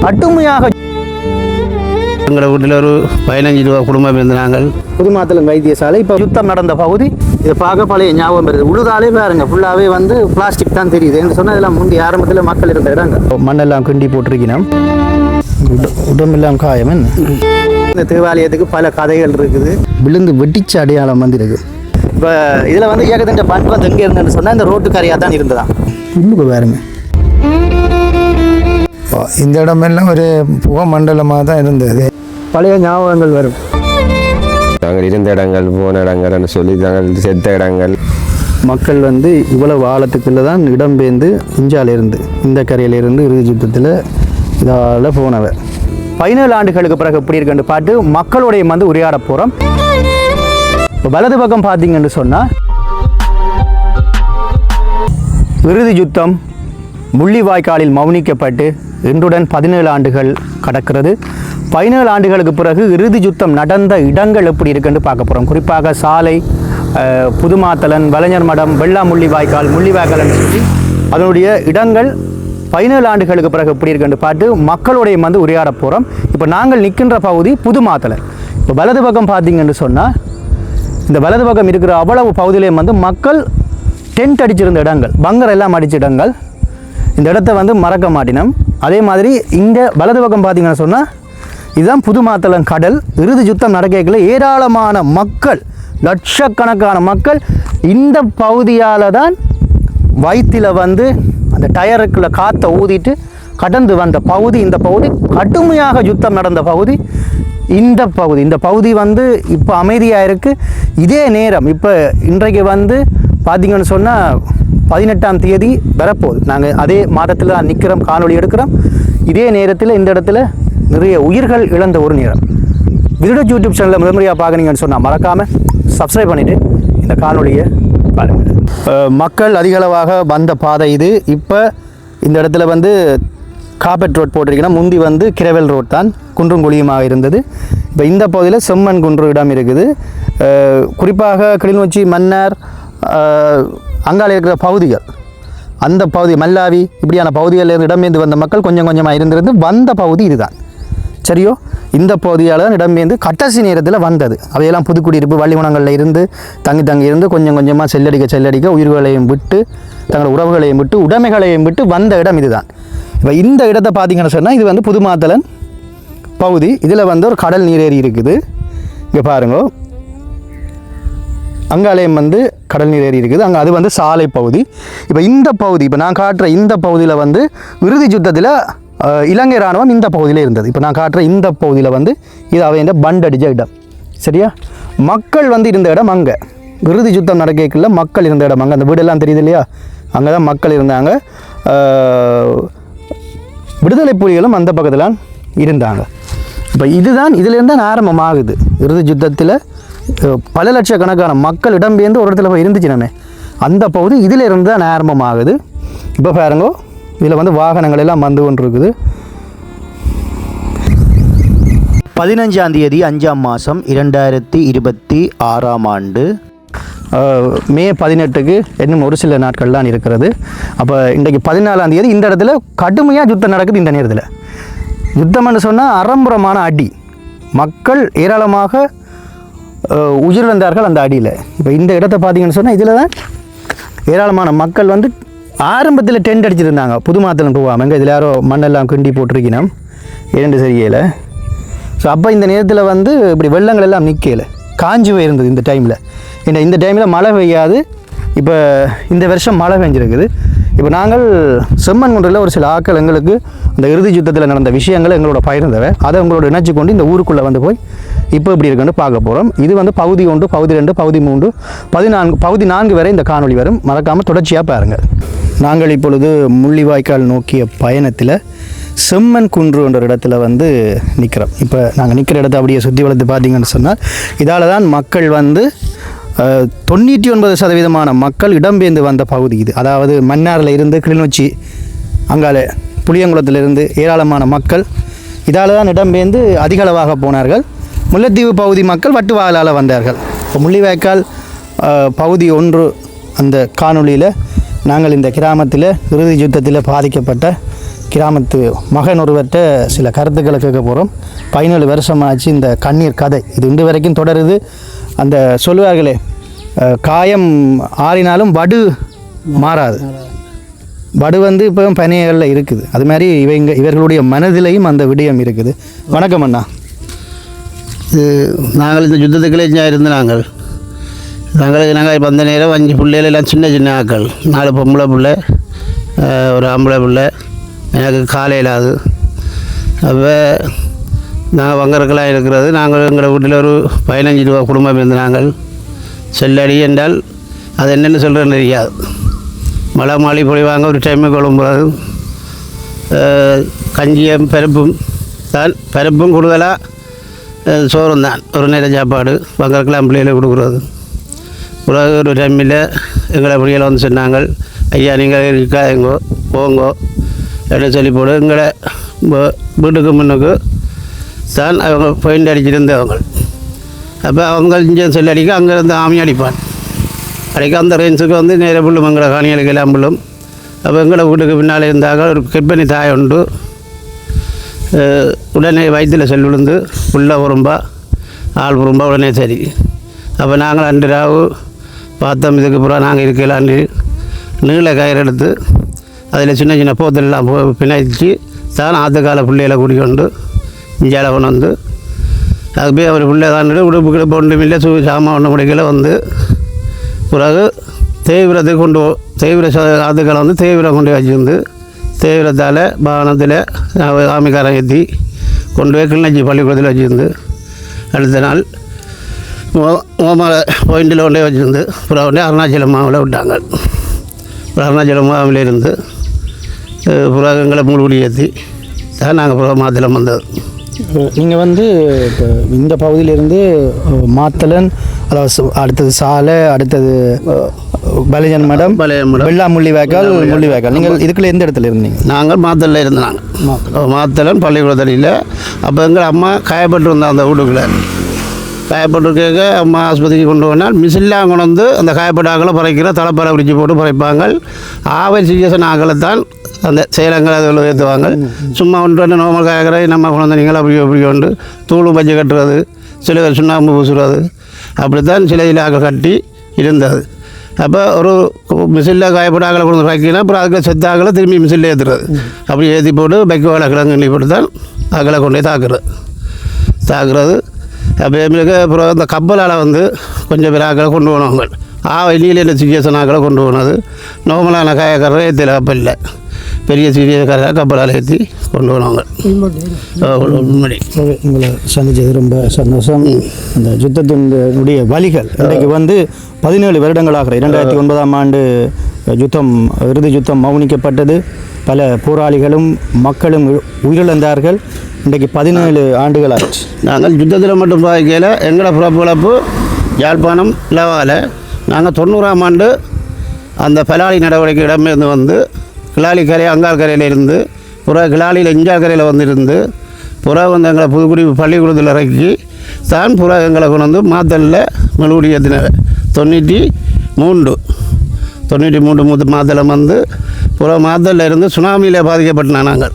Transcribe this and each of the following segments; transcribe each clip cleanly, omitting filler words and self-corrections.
கடுமையாக எங்கள் வீட்டில் ஒரு 15 ரூபா குடும்பம் இருந்த நாங்கள் புதுமாத்தலம் வைத்தியசாலை இப்போ யுத்தம் நடந்த பகுதி இதை பார்க்க பழைய ஞாபகம் வருது. உழுதாலே பாருங்க ஃபுல்லாகவே வந்து பிளாஸ்டிக் தான் தெரியுது என்று சொன்னால் இதெல்லாம் முந்தி ஆரம்பத்தில் மக்கள் இருந்த இடங்க மண்ணெல்லாம் கிண்டி போட்டிருக்கணும். உடம்பெல்லாம் காயம் இந்த தேவாலயத்துக்கு பல கதைகள் இருக்குது. விழுந்து வெட்டிச்ச அடையாளம் வந்து இருக்குது. இப்போ இதில் வந்து இயக்கத்தின் பண்ட் வந்து எங்கே இருந்ததுன்னு சொன்னால் இந்த ரோட்டு கரையாக தான் இருந்ததான். உள்ளுக்கு பாருங்க இந்த இடமெல்லாம் ஒரு புகமண்டலமாக தான் இருந்தது. பழைய ஞாபகங்கள் வரும். நாங்கள் இருந்த இடங்கள் போன இடங்கள்னு சொல்லி நாங்கள் செத்த இடங்கள். மக்கள் வந்து இவ்வளவு ஆழத்துக்குள்ளே தான் இடம்பெயர்ந்து இந்தியாவிலிருந்து இந்த கரையிலிருந்து இறுதி யுத்தத்தில் இதால் போனவர். 17 ஆண்டுகளுக்கு பிறகு எப்படி இருக்குன்னு பார்த்து மக்களுடைய வந்து உரையாட போகிறோம். இப்போ வலது பக்கம் பார்த்தீங்கன்னு சொன்னால் இறுதி யுத்தம் முள்ளிவாய்க்காலில் மௌனிக்கப்பட்டு இன்றுடன் 17 ஆண்டுகள் கடக்கிறது. 17 ஆண்டுகளுக்கு பிறகு இறுதி யுத்தம் நடந்த இடங்கள் எப்படி இருக்குன்னு பார்க்க போகிறோம். குறிப்பாக சாலை, புதுமாத்தலன், வலைஞர் மடம், முள்ளிவாய்க்கால் சொல்லி அதனுடைய இடங்கள் 17 ஆண்டுகளுக்கு பிறகு எப்படி இருக்குன்னு பார்த்து மக்களுடைய வந்து உரையாட போகிறோம். இப்போ நாங்கள் நிற்கின்ற பகுதி புதுமாத்தலன். இப்போ வலது பக்கம் பார்த்தீங்கன்னு சொன்னால் இந்த வலது பக்கம் இருக்கிற அவ்வளவு பகுதியிலேயும் வந்து மக்கள் டென்ட் அடிச்சிருந்த இடங்கள், பங்கர் எல்லாம் அடிச்ச இடங்கள். இந்த இடத்த வந்து மறக்க மாட்டினோம். அதே மாதிரி இங்கே வலது பக்கம் பார்த்தீங்கன்னு சொன்னால் இதுதான் புதுமாத்தலன் கடல். இறுதி யுத்தம் நடக்கல ஏராளமான மக்கள், லட்சக்கணக்கான மக்கள் இந்த பகுதியால் தான் வயிற்றில் வந்து அந்த டயருக்குள்ள காற்றை ஊதிட்டு கடந்து வந்த பகுதி. இந்த பகுதி கடுமையாக யுத்தம் நடந்த பகுதி இந்த பகுதி வந்து இப்போ அமைதியாக இருக்குது. இதே நேரம் இப்போ இன்றைக்கு வந்து பார்த்திங்கன்னு சொன்னால் 18ஆம் தேதி வரப்போகுது. நாங்கள் அதே மாதத்தில் தான் நிற்கிறோம், காணொளி எடுக்கிறோம். இதே நேரத்தில் இந்த இடத்துல நிறைய உயிர்கள் இழந்த ஒரு நேரம். விருட யூடியூப் சேனலில் முதன்முறையாக பார்க்குறீங்கன்னு சொன்னால் மறக்காமல் சப்ஸ்கிரைப் பண்ணிவிட்டு இந்த காணொலியை பாருங்கள். மக்கள் அதிகளவாக வந்த பாதை இது. இப்போ இந்த இடத்துல வந்து கார்பெட் ரோட் போட்டிருக்கீங்கன்னா முந்தி வந்து கிரவல் ரோட் தான், குன்றும் குழியுமாக இருந்தது. இப்போ இந்த பகுதியில் செம்மண் குன்று இடம் இருக்குது. குறிப்பாக கிளிநொச்சி, மன்னார், அங்கால இருக்கிற பகுதிகள், அந்த பகுதி மல்லாவி இப்படியான பகுதிகளில் இடம்பெயர்ந்து வந்த மக்கள் கொஞ்சம் கொஞ்சமாக இருந்திருந்து வந்த பகுதி இதுதான். சரியோ, இந்த பகுதியால் தான் இடம்பெயர்ந்து கடைசி நேரத்தில் வந்தது. அவையெல்லாம் புதுக்குடியிருப்பு வள்ளிமணங்களில் இருந்து தங்கி இருந்து கொஞ்சம் கொஞ்சமாக செல்லடிக்க உயிர்களையும் விட்டு தங்களோட உறவுகளையும் விட்டு உடைமைகளையும் விட்டு வந்த இடம் இதுதான். இப்போ இந்த இடத்தை பார்த்தீங்கன்னு சொன்னால் இது வந்து புதுமாத்தலன் பகுதி. இதில் வந்து ஒரு கடல் நீரேறி இருக்குது. இங்கே பாருங்க, அங்காலயம் வந்து கடல் நீர் ஏறி இருக்குது. அங்கே அது வந்து சாலை பகுதி. இப்போ இந்த பகுதி, இப்போ நான் காட்டுற இந்த பகுதியில் வந்து இறுதி யுத்தத்தில் இலங்கை இராணுவம் இந்த பகுதியில் இருந்தது. இப்போ நான் காட்டுற இந்த பகுதியில் வந்து இது அவைய பண்ட் அடித்த இடம். சரியா, மக்கள் வந்து இருந்த இடம் அங்கே. இறுதி யுத்தம் நடக்கல மக்கள் இருந்த இடம் அங்கே. அந்த வீடெல்லாம் தெரியுது இல்லையா, அங்கே தான் மக்கள் இருந்தாங்க. விடுதலை புலிகளும் அந்த பக்கத்தில் இருந்தாங்க. இப்போ இதுதான் இதிலேருந்து தான் ஆரம்பமாகுது. இறுதி யுத்தத்தில் பல லட்சக்கணக்கான மக்கள் இடம்பெயர்ந்து ஒரு இடத்துல போய் இருந்துச்சுனமே, அந்த பகுதி இதில் இருந்து தான் ஆரம்பமாகுது. இப்போ பாருங்க, இதில் வந்து வாகனங்கள் எல்லாம் வந்து கொண்டு இருக்குது. 15ஆம் தேதி 5ஆம் மாதம் 2026ஆம் ஆண்டு மே 18க்கு இன்னும் ஒரு சில நாட்கள் தான் இருக்கிறது. அப்போ இன்றைக்கு 14ஆம் தேதி இந்த இடத்துல கடுமையாக யுத்தம் நடக்குது. இந்த நேரத்தில் யுத்தம்னு சொன்னால் அறம்புறமான அடி, மக்கள் ஏராளமாக உயிரிழந்தார்கள் அந்த அடியில். இப்போ இந்த இடத்த பார்த்தீங்கன்னு சொன்னால் இதில் தான் ஏராளமான மக்கள் வந்து ஆரம்பத்தில் டென்ட் அடிச்சிருந்தாங்க. புதுமாத்தலன் போகாமல் இதில் யாரோ மண்ணெல்லாம் கிண்டி போட்டிருக்கணும், 2 சரியில்லை. ஸோ அப்போ இந்த நேரத்தில் வந்து இப்படி வெள்ளங்கள் எல்லாம் நிற்கல, காஞ்சி போயிருந்தது இந்த டைமில். இந்த டைமில் மழை பெய்யாது. இப்போ இந்த வருஷம் மழை பெஞ்சிருக்குது. இப்போ நாங்கள் செம்மன் குன்றில் ஒரு சில ஆக்கள் எங்களுக்கு இந்த இறுதி யுத்தத்தில் நடந்த விஷயங்களை எங்களோட பகிர்ந்தவை, அதை உங்களோட இணைச்சி கொண்டு இந்த ஊருக்குள்ளே வந்து போய் இப்போ இப்படி இருக்குன்னு பார்க்க போகிறோம். இது வந்து பகுதி 1, பகுதி 2, பகுதி 3, 14, பகுதி 4 வரை இந்த காணொளி வரும். மறக்காமல் தொடர்ச்சியாக பாருங்கள். நாங்கள் இப்பொழுது முள்ளிவாய்க்கால் நோக்கிய பயணத்தில் செம்மன் குன்று என்ற இடத்துல வந்து நிற்கிறோம். இப்போ நாங்கள் நிற்கிற இடத்த அப்படியே சுற்றி வளர்த்து பார்த்தீங்கன்னு சொன்னால் இதால் தான் மக்கள் வந்து 99% மக்கள் இடம்பெயர்ந்து வந்த பகுதி இது. அதாவது மன்னாரில் இருந்து கிளிநொச்சி, அங்கால புளியங்குளத்திலிருந்து ஏராளமான மக்கள் இதால் தான் இடம்பெயர்ந்து அதிகளவாக போனார்கள். முல்லைத்தீவு பகுதி மக்கள் வட்டுவாளால் வந்தார்கள். இப்போ முள்ளிவாய்க்கால் பகுதி 1 அந்த காணொளியில் நாங்கள் இந்த கிராமத்தில் இறுதி யுத்தத்தில் பாதிக்கப்பட்ட கிராமத்து மகன் ஒருவர்கிட்ட சில கருத்துக்களை கேட்க போகிறோம். 17 வருஷமாச்சு இந்த கண்ணீர் கதை, இது இன்று வரைக்கும் தொடருது. அந்த சொல்லுவார்களே, காயம் ஆறினாலும் வடு மாறாது. வடு வந்து இப்போ பனிகளில் இருக்குது. அது மாதிரி இவர்களுடைய மனதிலையும் அந்த விடயம் இருக்குது. வணக்கம் அண்ணா. நாங்கள் இந்த யுத்தத்துக்குள்ளே இருந்து நாங்கள் இப்போ அந்த நேரம் 5 பிள்ளைகள் எல்லாம் சின்ன சின்ன ஆக்கள், 4 பொம்பளை பிள்ளை, ஒரு ஆம்பளை பிள்ளை. எனக்கு காலை இல்லாது. அப்போ நாங்கள் வங்கறக்கெல்லாம் இருக்கிறது. நாங்கள் எங்கள் வீட்டில் ஒரு 15 ரூபா குடும்பம் இருந்து நாங்கள். செல்லடி என்றால் அது என்னென்னு சொல்கிறேன்னு தெரியாது. மழை மாளி பொழிவாங்க, ஒரு டைமு குழம்புறது, கஞ்சியும் பருப்பும் தான். பருப்பும் கூடுதலாக சோறும் தான், ஒரு நேர சாப்பாடு வங்கறக்கெல்லாம் பிள்ளைகளை கொடுக்குறது. ஒரு டைமில் எங்களை பிள்ளைகளை வந்து சொன்னாங்க, ஐயா நீங்கள் இருக்காதீங்கோ போங்கோ அப்படின்னு சொல்லி போடு. எங்களை வீட்டுக்கு முன்னுக்கு தான் அவங்க பெயிண்ட் அடிச்சிருந்தவங்க. அப்போ அவங்க இங்கே சொல்லி அடிக்க அங்கேருந்து ஆமி அடிப்பான். அடிக்க அந்த ரேஞ்சுக்கு வந்து நேர புள்ளும் எங்களை காணிகளுக்கு எல்லாம் புள்ளும். அப்போ எங்களை வீட்டுக்கு பின்னால் இருந்தாங்க ஒரு கெப்பனி தாய் உண்டு. உடனே வயிற்றில் செல் விழுந்து புள்ள உரும்பா ஆள் உரும்பா உடனே சரி. அப்போ நாங்கள் 2 ராவு பார்த்தோம். இதுக்கு அப்புறம் நாங்கள் இருக்கலான்னு நீள கயிறு எடுத்து அதில் சின்ன சின்ன போத்தெல்லாம் பிணைச்சி தான் ஆத்துக்கால பிள்ளைகளை கூட்டிக்கொண்டு இஞ்சால கொண்டு வந்து அது போய் அவர் பிள்ளை தாண்டிட்டு உடுப்புக்கிட்ட ஒன்றும் இல்லை, சாமான் ஒன்று முடிக்கல வந்து பிறகு தேவிரத்துக்கு தேவிர ஆத்துக்காலை வந்து தேவிரம் கொண்டு வச்சுருந்து தேவிரத்தால் வாகனத்தில் ஆமிக்காரன் ஏற்றி கொண்டு போய் கிளிநொச்சி பள்ளிக்கூடத்தில் வச்சுருந்து அடுத்த நாள் ஓமலை பாயிண்டில் கொண்டே வச்சுருந்து அப்புறம் உடனே அருணாச்சலம் மாவில் விட்டாங்க. அருணாச்சலம் மாவில் இருந்து புறாகங்களை மூழ்குடி ஏற்றி தான் நாங்கள் புறா மாத்தளம் வந்தது. நீங்கள் வந்து இப்போ இந்த பகுதியிலேருந்து மாத்தளன், அதாவது அடுத்தது சாலை, அடுத்தது பலஜன் மடம், வெள்ளா முள்ளிவாய்க்கால், முள்ளிவாய்க்கால். நீங்கள் இதுக்குள்ள எந்த இடத்துல இருந்தீங்க? நாங்கள் மாத்தளில் இருந்தாங்க. மாத்தளன் பள்ளிக்கூடத்தடியில். அப்போ எங்கள் அம்மா காயப்பட்டு இருந்தாங்க. அந்த வீட்டுக்குள்ளே காயப்பட்டுருக்க அம்மா ஆஸ்பத்திரிக்கு கொண்டு போனால் மிசில்லாம் கொண்டு வந்து அந்த காயப்பட்ட ஆக்களை பறைக்கிற தலைப்பறை பிடிச்சி போட்டு பறைப்பாங்க. ஆவல் சீசன் ஆக்களை தான் அந்த சேலங்கள் அதில் ஏற்றுவாங்க. சும்மா ஒன்று நோமல் காய்கறி நம்ம கொண்டு நீங்களும் அப்படி கொண்டு தூள் பஞ்சு கட்டுறது, சில பேர் சுண்ணாம்பு பூசுறது, அப்படித்தான் சில ஆக்கள் கட்டி இருந்தது. அப்போ ஒரு மிசிலில் காயப்பட்ட ஆக்களை கொண்டு வைக்கினா அப்புறம் அதுக்கு செத்த ஆக்களை திரும்பி மிசிலில் ஏற்றுறது. அப்படி ஏற்றி போட்டு பைக்கு வேலை கிழங்கு போட்டு தான் ஆக்களை கொண்டு போய் தாக்குறது. அப்போ எங்களுக்கு அப்புறம் அந்த கப்பலால் வந்து கொஞ்சம் பேர் ஆக்களை கொண்டு போனவங்க. வெளியில் என்ன சிச்சுவேஷன் ஆக்களை கொண்டு போனது. நார்மலான காயக்காரரை ஏற்றில கப்பலில் பெரிய சீரியக்கார கப்பலால் ஏற்றி கொண்டு போனவங்க. முன்னாடி உங்களை சந்திச்சது ரொம்ப சந்தோஷம். அந்த யுத்தத்தினுடைய வழிகள் இன்றைக்கு வந்து 17 வருடங்களாக 2009ஆம் ஆண்டு இறுதி யுத்தம் மௌனிக்கப்பட்டது. பல போராளிகளும் மக்களும் உயிரிழந்தார்கள். இன்றைக்கு 17 ஆண்டுகள் ஆச்சு. நாங்கள் யுத்தத்தில் மட்டும் பாதிக்கல. எங்களோட புறப்பிழப்பு யாழ்ப்பாணம் இலவாவில். நாங்கள் 90ஆம் ஆண்டு அந்த பலாளி நடவடிக்கை இடமிருந்து வந்து கிளாலி கரை அங்கார் கரையில் இருந்து கிளாலியில் இஞ்சால் கரையில் வந்துருந்து வந்து எங்களை புதுக்குடி பள்ளிக்கூடத்தில் இறக்கி தான் எங்களை கொண்டு வந்து மாத்தலில் மெழுகுடி ஏற்றினார். 93 மாத்தளம் வந்து மாத்தலில் இருந்து சுனாமியில் பாதிக்கப்பட்டனா நாங்கள்.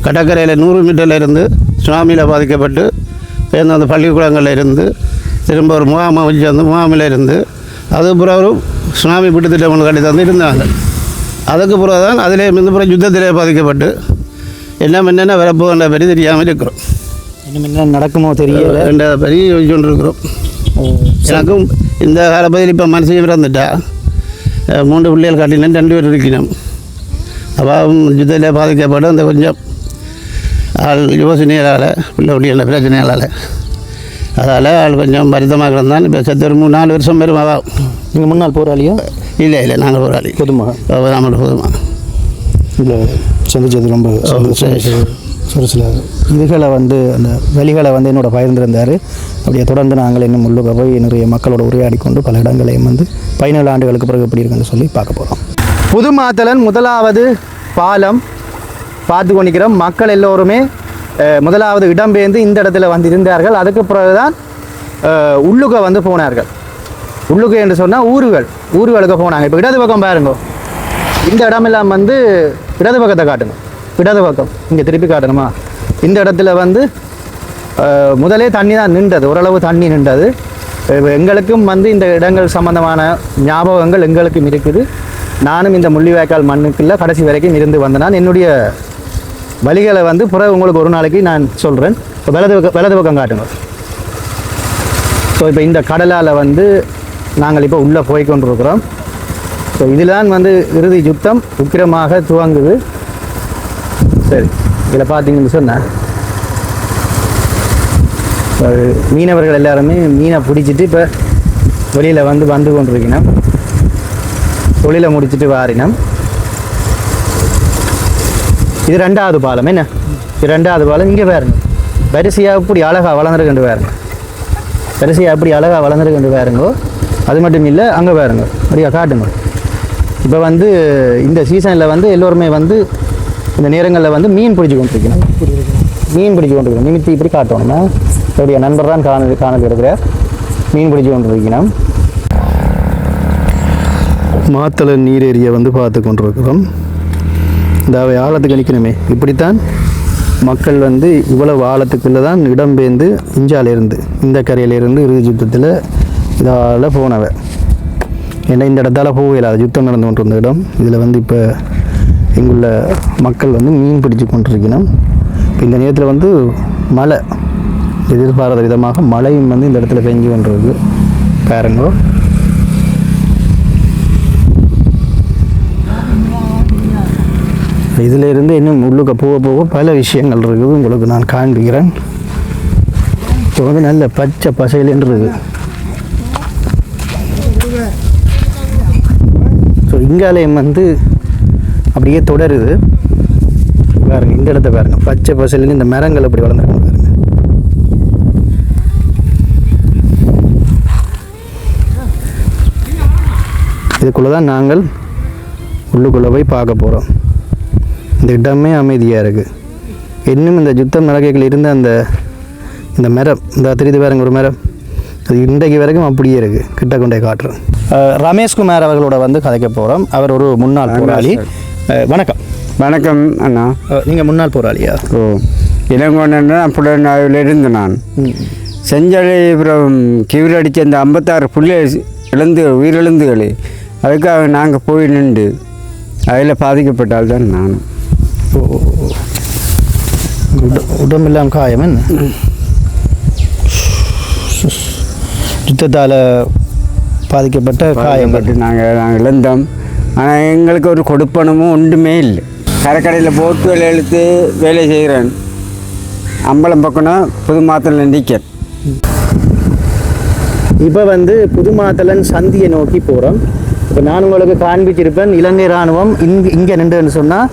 கடற்கரையில் 100 மீட்டரில் இருந்து சுனாமியில் பாதிக்கப்பட்டு சேர்ந்து அந்த பள்ளிக்கூடங்களில் இருந்து திரும்ப ஒரு முகாமை வச்சு வந்து முகாமில் இருந்து அதுக்கு பிறகு ஒரு சுனாமி பிடித்திட்டம் ஒன்று கட்டி தந்து இருந்தாங்க. அதுக்கு பிறகு தான் அதிலே பிறகு யுத்தத்திலே பாதிக்கப்பட்டு என்னென்ன வரப்போகின்ற பற்றி தெரியாமல் இருக்கிறோம். என்ன நடக்குமோ தெரியல என்ற பற்றி யோசிச்சு கொண்டு இருக்கிறோம். எனக்கும் இந்த காலப்பகுதியில் இப்போ மனசு பிறந்துட்டா 3 பிள்ளைகள் காட்டினேன், 2 பேர் இருக்கணும். அப்போ யுத்தத்தில் பாதிக்கப்பட்டு அந்த கொஞ்சம் ஆள் யோசனையால் பிள்ளை குட்டியான பிரச்சனையால் அதால் ஆள் கொஞ்சம் வருத்தமாக இருந்தான். இப்போ செத்து ஒரு 3-4 வருஷம் வரும். அதான் நீங்கள் முன்னாள் போராளியா? இல்லை நாங்கள் போராளி பொதுமாக. நம்மளோட பொதுமாக இல்லை சந்திச்சது ரொம்ப ஒரு சில இதுகளை வந்து அந்த வழிகளை வந்து என்னோட பகிர்ந்திருந்தார். அப்படியே தொடர்ந்து நாங்கள் இன்னும் உள்ளுக்க போய் நிறைய மக்களோட உரையாடி கொண்டு பல இடங்களையும் வந்து 17 ஆண்டுகளுக்கு பிறகு எப்படி இருக்குன்னு சொல்லி பார்க்க போகிறோம். புது மாத்தளன் முதலாவது பாலம் பார்த்து கொண்டிருக்கிறோம். மக்கள் எல்லோருமே முதலாவது இடம்பெயர்ந்து இந்த இடத்துல வந்து இருந்தார்கள். அதுக்கு பிறகுதான் உள்ளுக்க வந்து போனார்கள். உள்ளுக்க என்று சொன்னால் ஊர்களுக்கு போனாங்க. இப்போ இடது பக்கம் பாருங்க, இந்த இடமெல்லாம் வந்து இடது பக்கத்தை காட்டுங்க. இடது பக்கம் இங்கே திருப்பி காட்டணுமா, இந்த இடத்துல வந்து முதலே தண்ணி தான் நின்றது, ஓரளவு தண்ணி நின்றது. எங்களுக்கும் வந்து இந்த இடங்கள் சம்பந்தமான ஞாபகங்கள் எங்களுக்கும் இருக்குது. நானும் இந்த முள்ளிவாய்க்கால் மண்ணுக்குள்ள கடைசி வரைக்கும் இருந்து வந்தேன். என்னுடைய வழிகளை வந்து பிறகு உங்களுக்கு ஒரு நாளைக்கு நான் சொல்கிறேன். இப்போ வலது பக்கம் காட்டுங்க. ஸோ இப்போ இந்த கடலால் வந்து நாங்கள் இப்போ உள்ளே போய் கொண்டிருக்கிறோம். ஸோ இதில்தான் வந்து இறுதி யுத்தம் உக்கிரமாக துவங்குது. சரி, இதில் பார்த்தீங்கன்னு சொன்னேன் மீனவர்கள் எல்லாருமே மீனை பிடிச்சிட்டு இப்போ வெளியில் வந்து கொண்டிருக்கணும். தொழிலை முடிச்சுட்டு வாரினோம். இது 2வது பாலம். என்ன இது 2வது பாலம். இங்கே பாருங்க, வரிசையாக இப்படி அழகாக வளர்ந்துருக்கண்டு பாருங்க, வரிசையாக அப்படி அழகாக வளர்ந்துருக்கண்டு பாருங்கோ. அது மட்டும் இல்லை, அங்கே பாருங்க, அப்படியா காட்டுங்க. இப்போ வந்து இந்த சீசனில் வந்து எல்லோருமே வந்து இந்த நேரங்களில் வந்து மீன் பிடிச்சி கொண்டிருக்கணும். நிமித்தி இப்படி காட்டணும்னா என்னுடைய நண்பர் தான் காணல் இருக்கிறார், மீன் பிடிச்சி கொண்டிருக்கணும். மாத்தள நீரேரியை வந்து பார்த்து கொண்டிருக்கிறோம். இந்த ஆழத்துக்கு அணிக்கணுமே, இப்படித்தான் மக்கள் வந்து இவ்வளவு ஆழத்துக்குள்ளே தான் இடம்பெயர்ந்து இந்தியாவிலேருந்து இந்த கரையிலேருந்து இறுதி யுத்தத்தில் இதால் போனவ. ஏன்னா இந்த இடத்தால் போகல, யுத்தம் நடந்து கொண்டிருந்த இடம். இதில் வந்து இப்போ இங்குள்ள மக்கள் வந்து மீன் பிடிச்சு கொண்டிருக்கணும். இப்போ இந்த நேரத்தில் வந்து மழை, எதிர்பாராத விதமாக மழையும் வந்து இந்த இடத்துல பெஞ்சு கொண்டிருக்கு பாருங்க. இதில் இருந்து இன்னும் உள்ளுக்க போக பல விஷயங்கள் இருக்குது, உங்களுக்கு நான் காண்பிக்கிறேன். இப்போ வந்து நல்ல பச்சை பசையிலேன்னு இருக்குது. ஸோ இங்காலயம் வந்து அப்படியே தொடருது பாருங்க. இந்த இடத்த பாருங்க, பச்சை பசையிலேருந்து இந்த மரங்கள் அப்படி வளர்ந்துருக்காங்க பாருங்க. இதுக்குள்ளே தான் நாங்கள் உள்ளுக்குள்ளே போய் பார்க்க போகிறோம். இந்த இடமே அமைதியாக இருக்குது. இன்னும் இந்த யுத்தம் நடக்கைகள் இருந்த இந்த மரம், இந்த தெரியுது பாருங்க ஒரு மரம், அது இன்றைக்கு வரைக்கும் அப்படியே இருக்குது. கிட்ட கொண்டே காட்டுறேன். ரமேஷ்குமார் அவர்களோட வந்து கதைக்க போகிறோம். அவர் ஒரு முன்னாள் போராளி. வணக்கம். வணக்கம் அண்ணா. நீங்கள் முன்னாள் போராளியா? ஓ, இளங்கோன்னா புலனாவில் இருந்து நான் செஞ்சலிபுரம் கிவிர் அடித்த அந்த 56 புள்ளி உயிரிழந்துகள், அதுக்காக நாங்கள் போய் நின்று அதில் பாதிக்கப்பட்டால் தான் நானும். உடம்பெல்லாம் காயம் என்ன? யுத்தத்தால் பாதிக்கப்பட்ட காயப்பட்டு நாங்கள் இழந்தோம். ஆனால் எங்களுக்கு ஒரு கொடுப்பனமும் ஒன்றுமே இல்லை. கரைக்கடையில் போட்டு வேலை எழுத்து வேலை செய்கிறேன். அம்பலம் பக்கம்னா புது மாத்தலன் நிற்கிறேன். இப்போ வந்து புது மாத்தலன் சந்தியை நோக்கி போகிறோம். இப்போ நான் உங்களுக்கு காண்பிச்சிருப்பேன், இலங்கை இராணுவம் இங்கே நின்றுன்னு சொன்னால்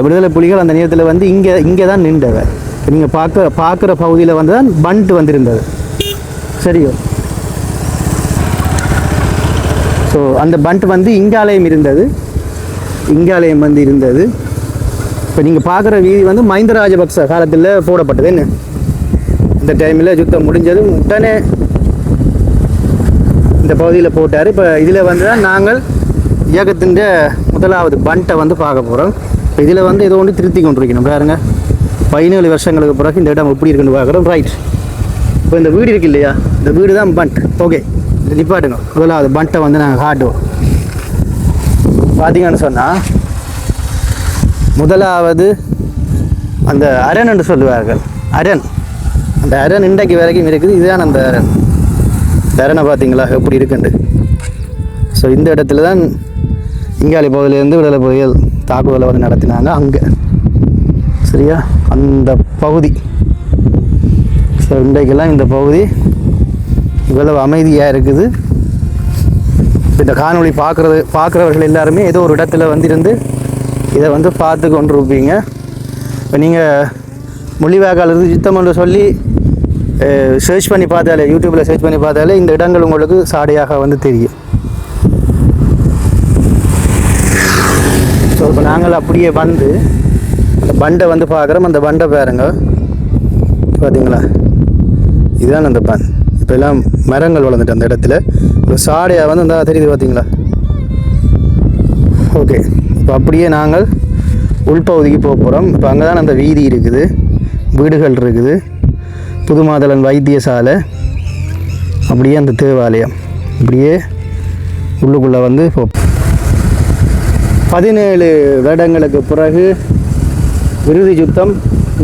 விடுதலை புலிகள் அந்த நேரத்தில் வந்து இங்கே தான் நின்றவை. நீங்கள் பார்க்குற பகுதியில் வந்து தான் பண்ட் வந்திருந்தது. சரியோ? ஸோ அந்த பண்ட் வந்து இங்காலயம் வந்து இருந்தது. இப்போ நீங்கள் பார்க்குற வீதி வந்து மஹிந்த ராஜபக்ச காலத்தில் போடப்பட்டது. என்ன இந்த டைமில் யுத்தம் முடிஞ்சது உடனே இந்த பகுதியில் போட்டார். இப்போ இதில் வந்து தான் நாங்கள் இயக்கத்தின் முதலாவது பண்ட்டை வந்து பார்க்க போகிறோம். இப்போ இதில் வந்து ஏதோ ஒன்று திருத்தி கொண்டிருக்கணும் பாருங்க. 17 வருஷங்களுக்கு பிறகு இந்த இடம் எப்படி இருக்குன்னு பார்க்குறோம். ரைட். இப்போ இந்த வீடு இருக்கு இல்லையா, இந்த வீடு தான் பண்ட். ஓகே, நிப்பாட்டுங்க. முதலாவது பண்ட்டை வந்து நாங்கள் காட்டுவோம். பார்த்தீங்கன்னு சொன்னால் முதலாவது அந்த அரண் என்று சொல்லுவார்கள். அந்த அரண் இன்றைக்கு வரைக்கும் இருக்குது. இதுதான் அந்த அரண். தரணை பார்த்தீங்களா எப்படி இருக்குண்டு. ஸோ இந்த இடத்துல தான் இங்காலி பகுதியிலேருந்து விடுதலை புலிகள் தாக்குதலை வந்து நடத்தினாங்க. அங்கே சரியா அந்த பகுதி. ஸோ இன்றைக்கெல்லாம் இந்த பகுதி இவ்வளவு அமைதியாக இருக்குது. இந்த காணொளி பார்க்குறவர்கள் எல்லாருமே ஏதோ ஒரு இடத்துல வந்திருந்து இதை வந்து பார்த்து கொண்டிருப்பீங்க. இப்போ நீங்கள் முள்ளிவாய்க்கால் இருந்து யுத்தம் என்று சொல்லி சர்ச் பண்ணி பார்த்தாலே, யூடியூப்பில் சர்ச் பண்ணி பார்த்தாலே இந்த இடங்கள் உங்களுக்கு சாடையாக வந்து தெரியும். ஸோ இப்போ நாங்கள் அப்படியே வந்து அந்த பண்டை வந்து பார்க்குறோம். அந்த பண்டை பாருங்க, பார்த்தீங்களா, இதுதான் அந்த பண்ட். இப்போ எல்லாம் மரங்கள் வளர்ந்துட்டு அந்த இடத்துல இப்போ சாடையாக வந்து அந்த தெரியுது பார்த்தீங்களா. ஓகே, இப்போ அப்படியே நாங்கள் உள்பகுதிக்கு போக போகிறோம். இப்போ அங்கே தான் அந்த வீதி இருக்குது, வீடுகள் இருக்குது, புதுமாதளன் வைத்தியசாலை, அப்படியே அந்த தேவாலயம், இப்படியே உள்ளுக்குள்ளே வந்து இப்போ 17 வருடங்களுக்கு பிறகு இறுதி யுத்தம்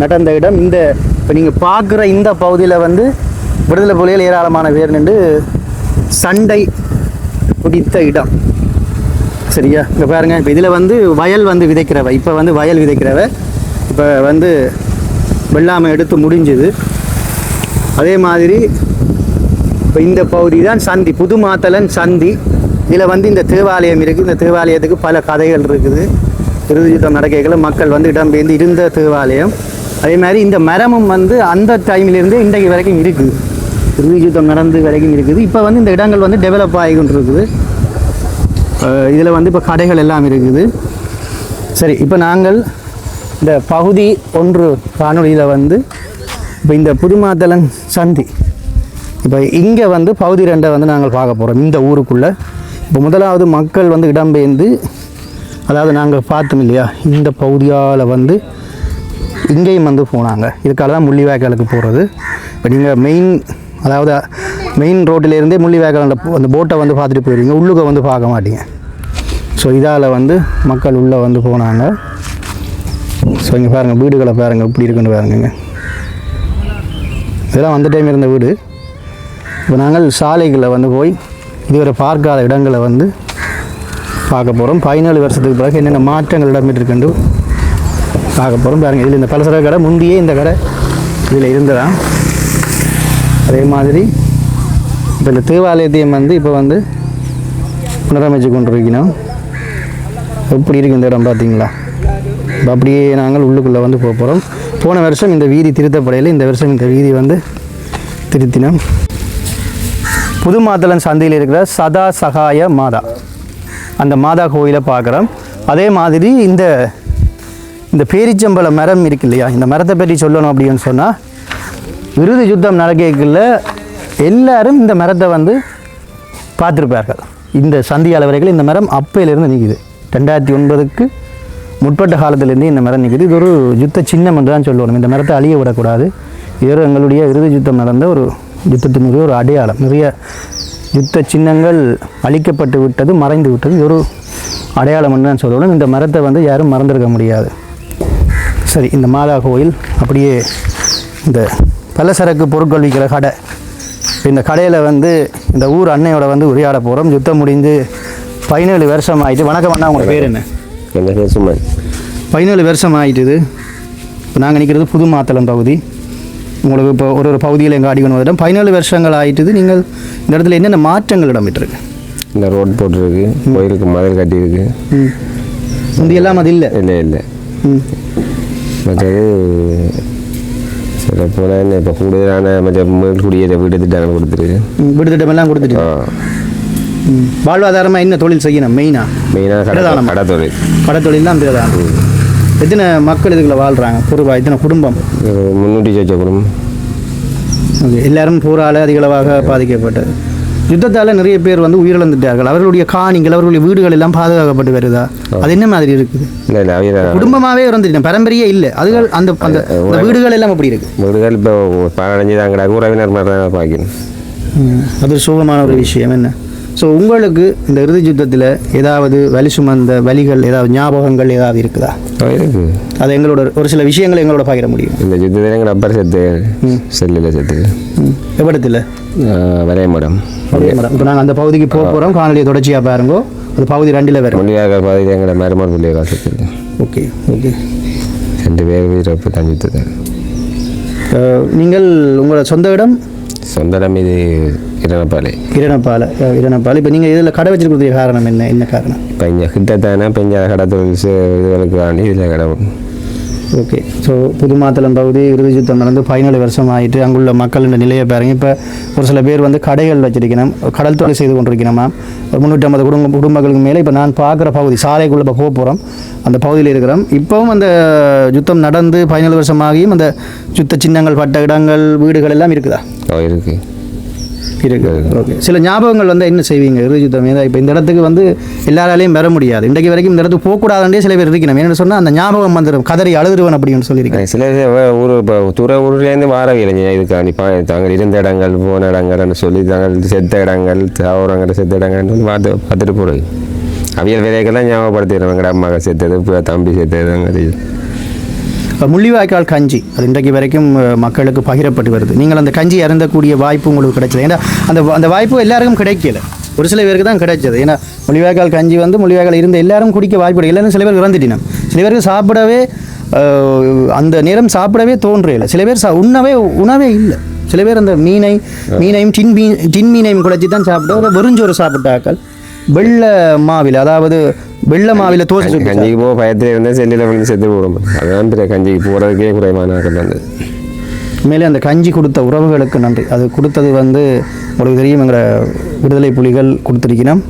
நடந்த இடம் இந்த. இப்போ நீங்கள் பார்க்குற இந்த பகுதியில் வந்து விடுதலை புலிகள் ஏராளமான பேர் நின்று சண்டை பிடித்த இடம். சரியா? இங்கே பாருங்கள், இப்போ இதில் வந்து வயல் வந்து விதைக்கிறவ, இப்போ வந்து வயல் விதைக்கிறவ, இப்போ வந்து வெள்ளாமை எடுத்து முடிஞ்சுது. அதே மாதிரி இப்போ இந்த பகுதி தான் சந்தி, புதுமாத்தலன் சந்தி. இதில் வந்து இந்த தேவாலயம் இருக்குது. இந்த தேவாலயத்துக்கு பல கதைகள் இருக்குது. இறுதி யுத்தம் நடக்கைகளை மக்கள் வந்து இடம்பெயர்ந்து இருந்த தேவாலயம். அதே மாதிரி இந்த மரமும் வந்து அந்த டைமிலேருந்து இன்றைக்கு வரைக்கும் இருக்குது, இறுதி யுத்தம் நடந்து வரைக்கும் இருக்குது. இப்போ வந்து இந்த இடங்கள் வந்து டெவலப் ஆகி கொண்டு இருக்குது. இதில் வந்து இப்போ கடைகள் எல்லாம் இருக்குது. சரி, இப்போ நாங்கள் இந்த பகுதி 1 காணொலியில் வந்து இப்போ இந்த புதுமாத்தலன் சந்தி, இப்போ இங்கே வந்து பகுதி 2 வந்து நாங்கள் பார்க்க போகிறோம். இந்த ஊருக்குள்ளே இப்போ முதலாவது மக்கள் வந்து இடம்பெயர்ந்து, அதாவது நாங்கள் பார்த்தோம் இல்லையா, இந்த பகுதியால் வந்து இங்கேயும் வந்து போனாங்க. இதுக்காக தான் முள்ளிவாய்க்காலுக்கு போகிறது. இப்போ நீங்கள் அதாவது மெயின் ரோட்டிலேருந்தே முள்ளிவாய்க்கால் அந்த போட்டை வந்து பார்த்துட்டு போயிடுவீங்க, உள்ளுக்க வந்து பார்க்க மாட்டீங்க. ஸோ இதால் வந்து மக்கள் உள்ளே வந்து போனாங்க. ஸோ இங்கே பாருங்கள், வீடுகளை பாருங்கள் எப்படி இருக்குன்னு பாருங்க. இதெல்லாம் அந்த டைம் இருந்த வீடு. இப்போ நாங்கள் சாலைகளில் வந்து போய் இதுவரை பார்க்காத இடங்களை வந்து பார்க்க போகிறோம். 17 வருஷத்துக்கு பிறகு என்னென்ன மாற்றங்கள் இடம்பெற்றிருக்குன்னு பார்க்க போகிறோம். பாருங்கள், இதில் இந்த பலசர கடை முந்தியே இந்த கடை இதில் இருந்ததான். அதே மாதிரி இப்போ இந்த தேவாலயத்தையும் வந்து இப்போ வந்து புனரமைச்சு கொண்டிருக்கணும். எப்படி இருக்குது இந்த இடம் பார்த்தீங்களா? இப்போ அப்படியே நாங்கள் உள்ளுக்குள்ளே வந்து போக போகிறோம். போன வருஷம் இந்த வீதி திருத்தப்படையில், இந்த வருஷம் இந்த வீதி வந்து திருத்தினோம். புதுமாத்தலன் சந்தையில் இருக்கிற சதா சகாய மாதா, அந்த மாதா கோயிலை பார்க்குறோம். அதே மாதிரி இந்த பேரிச்சம்பழ மரம் இருக்கு இல்லையா, இந்த மரத்தை பற்றி சொல்லணும் அப்படின்னு சொன்னால், இறுதி யுத்தம் நடக்கல எல்லாரும் இந்த மரத்தை வந்து பார்த்துருப்பார்கள். இந்த சந்தியால வரைக்கும் இந்த மரம் அப்பையிலிருந்து நிற்குது. 2009க்கு முற்பட்ட காலத்திலேருந்து இந்த மரம் நிற்குது. இது ஒரு யுத்த சின்னம் என்று தான் சொல்லணும். இந்த மரத்தை அழிய விடக்கூடாது. இது எங்களுடைய இறுதி யுத்தம் நடந்த ஒரு யுத்தத்தினுடைய ஒரு அடையாளம். நிறைய யுத்த சின்னங்கள் அழிக்கப்பட்டு விட்டது, மறைந்து விட்டது. இது ஒரு அடையாளம் என்று தான் சொல்லணும். இந்த மரத்தை வந்து யாரும் மறந்துருக்க முடியாது. சரி, இந்த மாதா கோயில், அப்படியே இந்த பலசரக்கு பொருட்கள் விற்கிற கடை. இந்த கடையில் வந்து இந்த ஊர் அன்னையோட வந்து உரையாட போகிறோம். யுத்தம் முடிந்து 17 வருஷம் ஆகிட்டு. வணக்கம் அண்ணா, உங்கள் பேர் என்ன? 17 வருஷம் ஆகிட்டுது. இப்போ நாங்கள் நிற்கிறது புதுமாத்தளம் பகுதி. உங்களுக்கு இப்போ ஒரு பகுதியில் எங்கள் ஆடி கொண்டு 17 வருஷங்கள் ஆகிட்டுது. நீங்கள் இந்த இடத்துல என்னென்ன மாற்றங்கள் இடம்பெற்றிருக்கு? இந்த ரோட் போட்டிருக்கு, கோயிலுக்கு மதில் கட்டியிருக்கு. முந்தியெல்லாம் அது இல்லை இல்லை. மற்றது சில போல இப்போ கூடுதலான மற்ற குடியேற வீடு திட்டங்கள் கொடுத்துருக்கு. வீடு திட்டமெல்லாம் கொடுத்துட்டு வாழ்வாதாரமாக என்ன தொழில் செய்யணும்? மெயினாக கடை தொழில் தான் பிரதானம். எத்தனை மக்கள் இதுக்குள்ள வாழ்கிறாங்க? பொதுவாக எத்தனை குடும்பம்? 300 குடும்பம். ஓகே, எல்லாரும் போரால் அதிகளவாக பாதிக்கப்பட்டது. யுத்தத்தால் நிறைய பேர் வந்து உயிரிழந்துட்டார்கள். அவர்களுடைய காணிகள், அவர்களுடைய வீடுகள் எல்லாம் பாதுகாக்கப்பட்டு வருதா? அது என்ன மாதிரி இருக்குது? குடும்பமாகவே இறந்துட்டேன், பரம்பரையே இல்லை. அதுகள் அந்த அந்த வீடுகள் எல்லாம் அப்படி இருக்குது. வீடுகள் இப்போ பழஞ்சு தாங்க உறவினர் மாதிரி தான் பார்க்கணும். அது சோகமான ஒரு விஷயம். என்ன ஸோ உங்களுக்கு இந்த இறுதி யுத்தத்தில் ஏதாவது வலி சுமந்த வலிகள், ஏதாவது ஞாபகங்கள் ஏதாவது இருக்குதா? இருக்கு. அது எங்களோட ஒரு சில விஷயங்களை எங்களோட பகிர முடியும். இந்த யுத்தத்தில் எங்கள் அப்பா செத்து செல்லில் செத்து எவ்வளத்தில் வரையமடம். இப்போ நாங்கள் அந்த பகுதிக்கு போக போகிறோம். காணொலியை தொடர்ச்சியாக பாருங்கோ. அது பகுதி 2 வரும். மொழியாக பகுதியில் எங்களை மருமன் பிள்ளையாக செத்து. ஓகே. 2 பேர் வீரப்பு தான் யுத்தத்தை. நீங்கள் உங்களோட சொந்த இடம்? சொந்த இடம் இது இரணப்பாலை. இப்போ நீங்கள் இதில் கடை வச்சிருக்கிறதுக்கு காரணம் என்ன காரணம்? இப்போ இங்கே கிட்டத்தானே இப்போ இங்கே கடை தொழில் இதுகளுக்கு வாங்கி இதில் கடை. ஓகே. ஸோ புதுமாத்தளம் பகுதி இறுதி யுத்தம் நடந்து 17 வருஷம் ஆகிட்டு அங்குள்ள மக்களின் நிலையை பாருங்க. இப்போ ஒரு சில பேர் வந்து கடைகள் வச்சிருக்கணும், கடல் தொழில் செய்து கொண்டிருக்கணுமா. ஒரு 350 குடும்பங்களுக்கு மேலே. இப்போ நான் பார்க்குற பகுதி சாலைக்குள்ளே இப்போ போக போகிறோம். அந்த பகுதியில் இருக்கிறோம். இப்போவும் அந்த யுத்தம் நடந்து 17 வருஷமாகியும் அந்த யுத்த சின்னங்கள் பட்ட இடங்கள் வீடுகள் எல்லாம் இருக்குதா? இருக்குது. இருக்கு. ஓகே, சில ஞாபகங்கள் வந்து என்ன செய்வீங்க இறுதி யுத்தம்? ஏன்னா இப்போ இந்த இடத்துக்கு வந்து எல்லாராலையும் வர முடியாது, இன்றைக்கு வரைக்கும் இந்த இடத்துக்கு போகக்கூடாதுன்றே சில பேர் இருக்கணும். என்ன சொன்னால் அந்த ஞாபகம் வந்துடும், கதறி அழுதுருவன் அப்படின்னு சொல்லியிருக்கேன். சில ஊர் இப்போ தூர ஊர்லேருந்து வார இளைஞர் இதுக்காண்டி தாங்கள் இருந்த இடங்கள் போன இடங்கள்னு சொல்லி தாங்கள் செத்த இடங்கள் தாவரங்கள் செத்த இடங்கள்னு பார்த்துட்டு போகிறது. அவியல் வேலைக்கெல்லாம் ஞாபகப்படுத்திடுறோம், எங்கட அம்மா செத்தது, இப்போ தம்பி செத்தது. முள்ளிவாய்க்கால் கஞ்சி அது இன்றைக்கு வரைக்கும் மக்களுக்கு பகிரப்பட்டு வருது. நீங்கள் அந்த கஞ்சி அருந்தக்கூடிய வாய்ப்பு உங்களுக்கு கிடைச்சது. ஏன்னா அந்த வாய்ப்பு எல்லாருக்கும் கிடைக்கல, ஒரு சில பேருக்கு தான் கிடைச்சது. ஏன்னா முள்ளிவாய்க்கால் கஞ்சி வந்து முள்ளிவாய்க்கால் இருந்த எல்லாரும் குடிக்க வாய்ப்பு இல்லை. சில பேர் இறந்துட்டினோம், சில பேருக்கு சாப்பிடவே அந்த நேரம் சாப்பிடவே தோன்றையில்லை, சில பேர் உணவே இல்லை. சில பேர் அந்த மீனையும் டின் மீனையும் குழைச்சி தான் சாப்பிட்டு வெறுஞ்சோறு சாப்பிட்டாக்கள். வெள்ளை மாவில், அதாவது வெள்ளை மாவில் தோசை சுட்டு கஞ்சிக்கு போக பயத்தில் இருந்தால் செல்லில் வந்து செத்து போடும். அதுதான் பிற கஞ்சிக்கு போகிறதுக்கே குறைவான ஆக்கள் வந்து. மேலே அந்த கஞ்சி கொடுத்த உறவுகளுக்கு நன்றி. அது கொடுத்தது வந்து உங்களுக்கு தெரியும், எங்களை விடுதலை புலிகள் கொடுத்துருக்கணும்.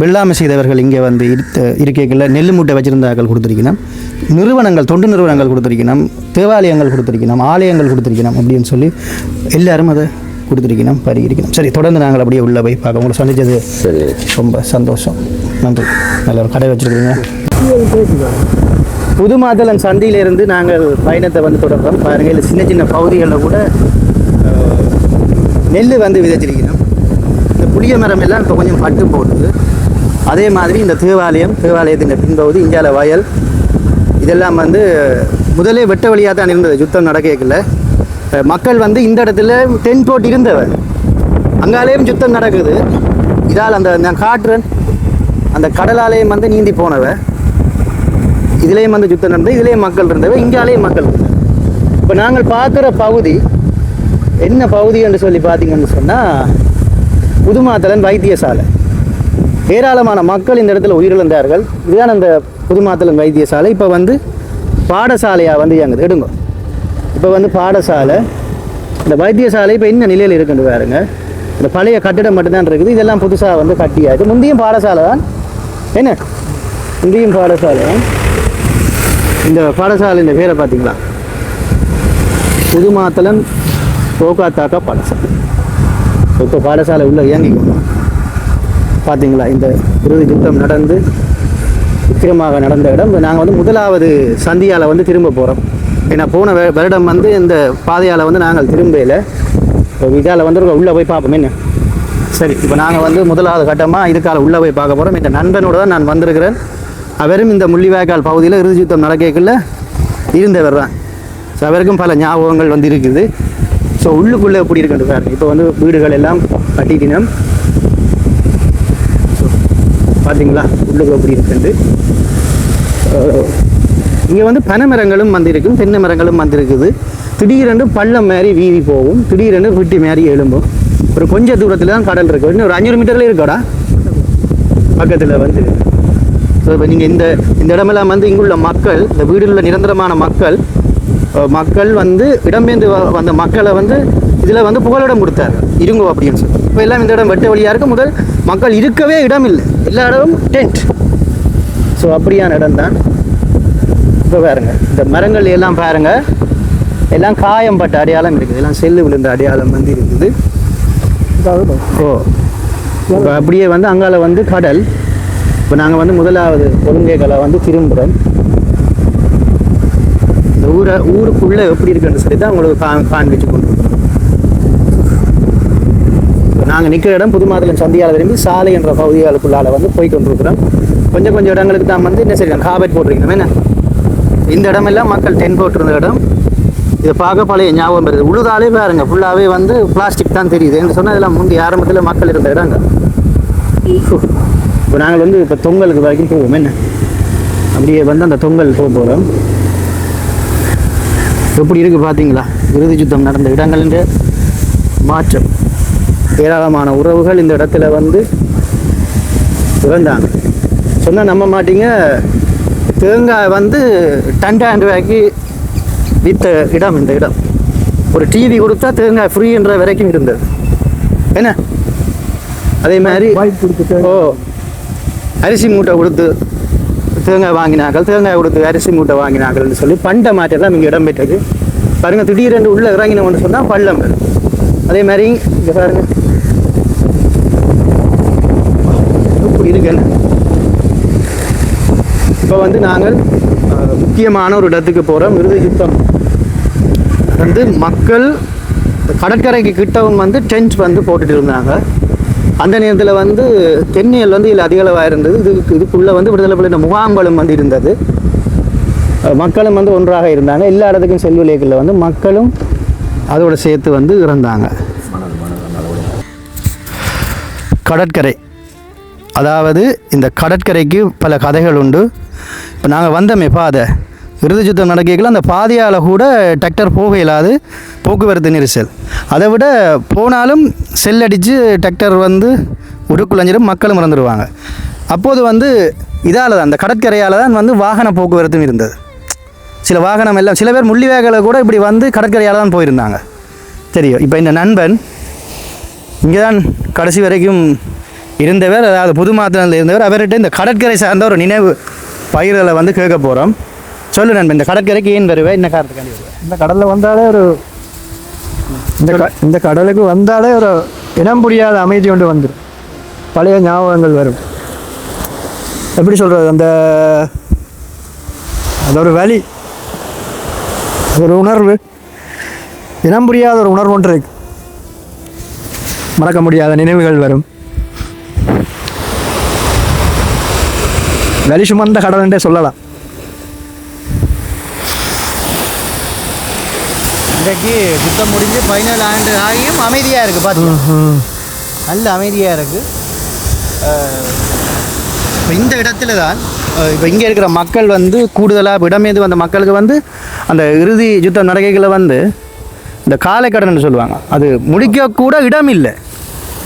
வெள்ளாமை செய்தவர்கள் இங்கே வந்து இருக்கைகளில் நெல் மூட்டை வச்சுருந்தாக்கள் கொடுத்துருக்கணும். நிறுவனங்கள், தொண்டு நிறுவனங்கள் கொடுத்துருக்கணும், தேவாலயங்கள் கொடுத்துருக்கணும், ஆலயங்கள் கொடுத்துருக்கணும் அப்படின்னு சொல்லி எல்லாரும் அதை கொடுத்துருக்கணும், பரிகரிக்கணும். சரி, தொடர்ந்து நாங்கள் அப்படியே உள்ளே போய் பார்க்க. உங்களை சந்தித்தது ரொம்ப சந்தோஷம், நன்றி. நல்ல ஒரு கடை வச்சுருக்கீங்க. புதுமாதளன் சந்தையிலேருந்து நாங்கள் பயணத்தை வந்து தொடர்றோம். பாருங்கள், இல்லை சின்ன சின்ன பகுதிகளில் கூட நெல் வந்து விதைச்சிருக்கணும். இந்த புளிய மரம் எல்லாம் இப்போ கொஞ்சம் பட்டு போடுது. அதே மாதிரி இந்த தேவாலயத்தின் பின்பகுதி, இந்தியாவில் வயல், இதெல்லாம் வந்து முதலே வெட்ட வழியாக தான் இருந்தது. யுத்தம் நடக்கல மக்கள் வந்து இந்த இடத்துல டென்ட் போட்டு இருந்தவர், அங்காலேயும் யுத்தம் நடக்குது. இதால் நான் காட்டுறேன், அந்த கடலாலேயும் வந்து நீந்தி போனவ, இதுலேயும் வந்து யுத்தம் நடந்தது, இதுலேயும் மக்கள் இருந்தவ, இங்காலேயும் மக்கள் இருந்தவ. இப்போ நாங்கள் பார்க்குற பகுதி என்ன பகுதி என்று சொல்லி பார்த்தீங்கன்னு சொன்னால் புதுமாத்தளன் வைத்தியசாலை. ஏராளமான மக்கள் இந்த இடத்துல உயிரிழந்தார்கள். இதுதான் அந்த புதுமாத்தளன் வைத்தியசாலை. இப்போ வந்து பாடசாலையாக வந்து இயங்குது. எடுங்க, இப்போ வந்து பாடசாலை, இந்த வைத்தியசாலை இப்போ என்ன நிலையில் இருக்குன்னு பாருங்க. இந்த பழைய கட்டிடம் மட்டும்தான் இருக்குது, இதெல்லாம் புதுசாக வந்து கட்டியாச்சு. முந்தையும் பாடசாலை தான், என்ன முந்தையும் பாடசாலை தான். இந்த பாடசாலை இந்த பேரை பார்த்தீங்களா, புதுமாத்தளன் கோகாத்தாக்கா பாடசாலை. இப்போ பாடசாலை உள்ள இயங்கிக்கணும். பார்த்தீங்களா, இந்த இறுதி யுத்தம் நடந்து உக்கிரமாக நடந்த இடம். நாங்கள் வந்து முதலாவது சந்தியால் வந்து திரும்ப போகிறோம். ஏன்னா போன வருடம் வந்து இந்த பாதையால் வந்து நாங்கள் திரும்பல. இதால் வந்து உள்ளே போய் பார்ப்போம். என்ன சரி, இப்போ நாங்கள் வந்து முதலாவது கட்டமாக இதுக்கால உள்ளே போய் பார்க்க போகிறோம். இந்த நண்பனோடு தான் நான் வந்திருக்கிறேன். அவரும் இந்த முள்ளிவாய்க்கால் பகுதியில் இறுதி யுத்தம் நடக்கல இருந்தவர் தான். ஸோ அவருக்கும் பல ஞாபகங்கள் வந்து இருக்குது. ஸோ உள்ளுக்குள்ளே எப்படி இருக்குன்னு பாருங்க. இப்போ வந்து வீடுகள் எல்லாம் கட்டிட்டினோம். பார்த்தீங்களா உள்ளுக்கு எப்படி இருக்குது. இங்கே வந்து பனை மரங்களும் வந்திருக்கும், தென்னை மரங்களும் வந்திருக்குது. திடீரென்று பள்ளம் மாதிரி வீதி போகும், திடீரென்று விட்டி மாதிரி எழும்பும். ஒரு கொஞ்சம் தூரத்தில் தான் கடல் இருக்குது. இன்னும் ஒரு 500 மீட்டரில் இருக்கோடா பக்கத்தில் வந்து. ஸோ இப்போ நீங்கள் இந்த இடமெல்லாம் வந்து இங்குள்ள மக்கள், இந்த வீடுகளில் நிரந்தரமான மக்கள் வந்து இடம்பெயர்ந்து வந்த மக்களை வந்து இதில் வந்து புகலிடம் கொடுத்தாரு, இருங்கோ அப்படின்னு சொல்லி. இப்போ எல்லாம் இந்த இடம் வெட்ட வழியாக இருக்குது. முதல் மக்கள் இருக்கவே இடம் இல்லை, எல்லா இடமும் டென்ட். ஸோ அப்படியான இடம் தான். இப்போ பாருங்க, இந்த மரங்கள் எல்லாம் பாருங்க, எல்லாம் காயம்பட்ட அடையாளம் இருக்குது, எல்லாம் செல்லு விழுந்த அடையாளம் வந்து இருக்குது. ஓ, இப்போ அப்படியே வந்து அங்கால வந்து கடல். இப்போ நாங்கள் வந்து முதலாவது ஒருங்கேகளை வந்து திரும்புகிறோம். இந்த ஊருக்குள்ளே எப்படி இருக்குன்னு சொல்லி தான் உங்களுக்கு காண்பிச்சு கொண்டு நாங்கள் நிற்கிற இடம் புதுமாதளன் சந்தியால் திரும்பி சாலை என்ற பகுதிகளுக்குள்ளால் வந்து போய் கொண்டிருக்கிறோம். கொஞ்சம் இடங்களுக்கு தான் வந்து என்ன சரி காபெட் போட்டிருக்கணும். என்ன இந்த இடமெல்லாம் மக்கள் டென்ட் போட்டிருந்த இடம். இதை பார்க்க பழைய ஞாபகம் வருது. உழுதாலே பாருங்க, ஃபுல்லாகவே வந்து பிளாஸ்டிக் தான் தெரியுது. என்று சொன்னால் இதெல்லாம் முந்தி ஆரம்பத்தில் மக்கள் இருந்த இடங்க. இப்போ நாங்கள் வந்து இப்போ தொங்கலுக்கு வரைக்கும் போவோம். என்ன அப்படியே வந்து அந்த தொங்கல் போகிறோம். எப்படி இருக்குது பார்த்தீங்களா இறுதி யுத்தம் நடந்த இடங்களின் மாற்றம். ஏராளமான உறவுகள் இந்த இடத்துல வந்து இறந்தாங்க. சொன்னால் நம்ப மாட்டீங்க, தேங்காய் வந்து 10,000 ரூபாய்க்கு விற்ற இடம் இந்த இடம். ஒரு டிவி கொடுத்தா தேங்காய் ஃப்ரீன்ற வரைக்கும் இருந்தது. என்ன அதே மாதிரி அரிசி மூட்டை கொடுத்து தேங்காய் வாங்கினார்கள், தேங்காய் கொடுத்து அரிசி மூட்டை வாங்கினார்கள்னு சொல்லி பண்டை மாற்றெல்லாம் இங்கே இடம் பெற்றது. பாருங்கள், திடீரென்று உள்ளே இறங்கினோம்னு சொன்னால் பள்ளம். அதே மாதிரி இங்கே பாருங்க இப்படி இருக்குன்னு. இப்போ வந்து நாங்கள் முக்கியமான ஒரு இடத்துக்கு போகிறோம். இறுதி யுத்தம் வந்து மக்கள் கடற்கரைக்கு கிட்டவும் வந்து டென்ட் வந்து போட்டுட்டு இருந்தாங்க. அந்த நேரத்தில் வந்து தென்னியல் வந்து இதில் அதிக அளவாக இருந்தது. இதுக்குள்ளே வந்து விடுதலை புலின முகாம்களும் வந்து இருந்தது. மக்களும் வந்து ஒன்றாக இருந்தாங்க. எல்லா இடத்துக்கும் செல்வலைகளில் வந்து மக்களும் அதோட சேர்த்து வந்து இறந்தாங்க. கடற்கரை, அதாவது இந்த கடற்கரைக்கு பல கதைகள் உண்டு. இப்போ நாங்கள் வந்தோமே பாதை, இறுதி யுத்தம் நடக்கல அந்த பாதையால் கூட டிராக்டர் போக இயலாது, போக்குவரத்து நெரிசல். அதை விட போனாலும் செல்லடித்து டிராக்டர் வந்து உருக்குலைஞ்சிடும், மக்களும் இறந்துடுவாங்க. அப்போது வந்து இதால் தான், அந்த கடற்கரையால் தான் வந்து வாகன போக்குவரத்தும் இருந்தது. சில வாகனம் எல்லாம், சில பேர் முள்ளிவாய்க்கால கூட இப்படி வந்து கடற்கரையால் தான் போயிருந்தாங்க. தெரியும். இப்போ இந்த நண்பன் இங்கே தான் கடைசி வரைக்கும் இருந்தவர், அதாவது புது மாத்திரத்தில் இருந்தவர். அவர்கிட்ட இந்த கடற்கரை சார்ந்த ஒரு நினைவு பயிர்களை வந்து கேட்க போகிறோம். சொல்லு நண்பன், இந்த கடற்கரைக்கு ஏன் வருவேன், என்ன காரணத்துக்காண்டி வருவேன்? இந்த கடலில் வந்தாலே ஒரு இந்த கடலுக்கு வந்தாலே ஒரு இனம் புரியாத அமைதி கொண்டு வந்துடும். பழைய ஞாபகங்கள் வரும். எப்படி சொல்கிறது, அது ஒரு வலி, ஒரு உணர்வு, இனம் புரியாத ஒரு உணர்வு ஒன்று இருக்கு. மறக்க முடியாத நினைவுகள் வரும். வலி சுமந்த கடல் என்றே சொல்லலாம். இன்றைக்கு யுத்தம் முடிஞ்சு 17 ஆண்டு ஆகியும் அமைதியாக இருக்குது. பார்த்து நல்ல அமைதியாக இருக்குது. இப்போ இந்த இடத்துல தான் இப்போ இங்கே இருக்கிற மக்கள் வந்து கூடுதலாக இடமேது வந்த மக்களுக்கு வந்து அந்த இறுதி யுத்தம் நடக்கைகளை வந்து இந்த காலைக்கடன்னு சொல்லுவாங்க, அது முடிக்கக்கூட இடம் இல்லை.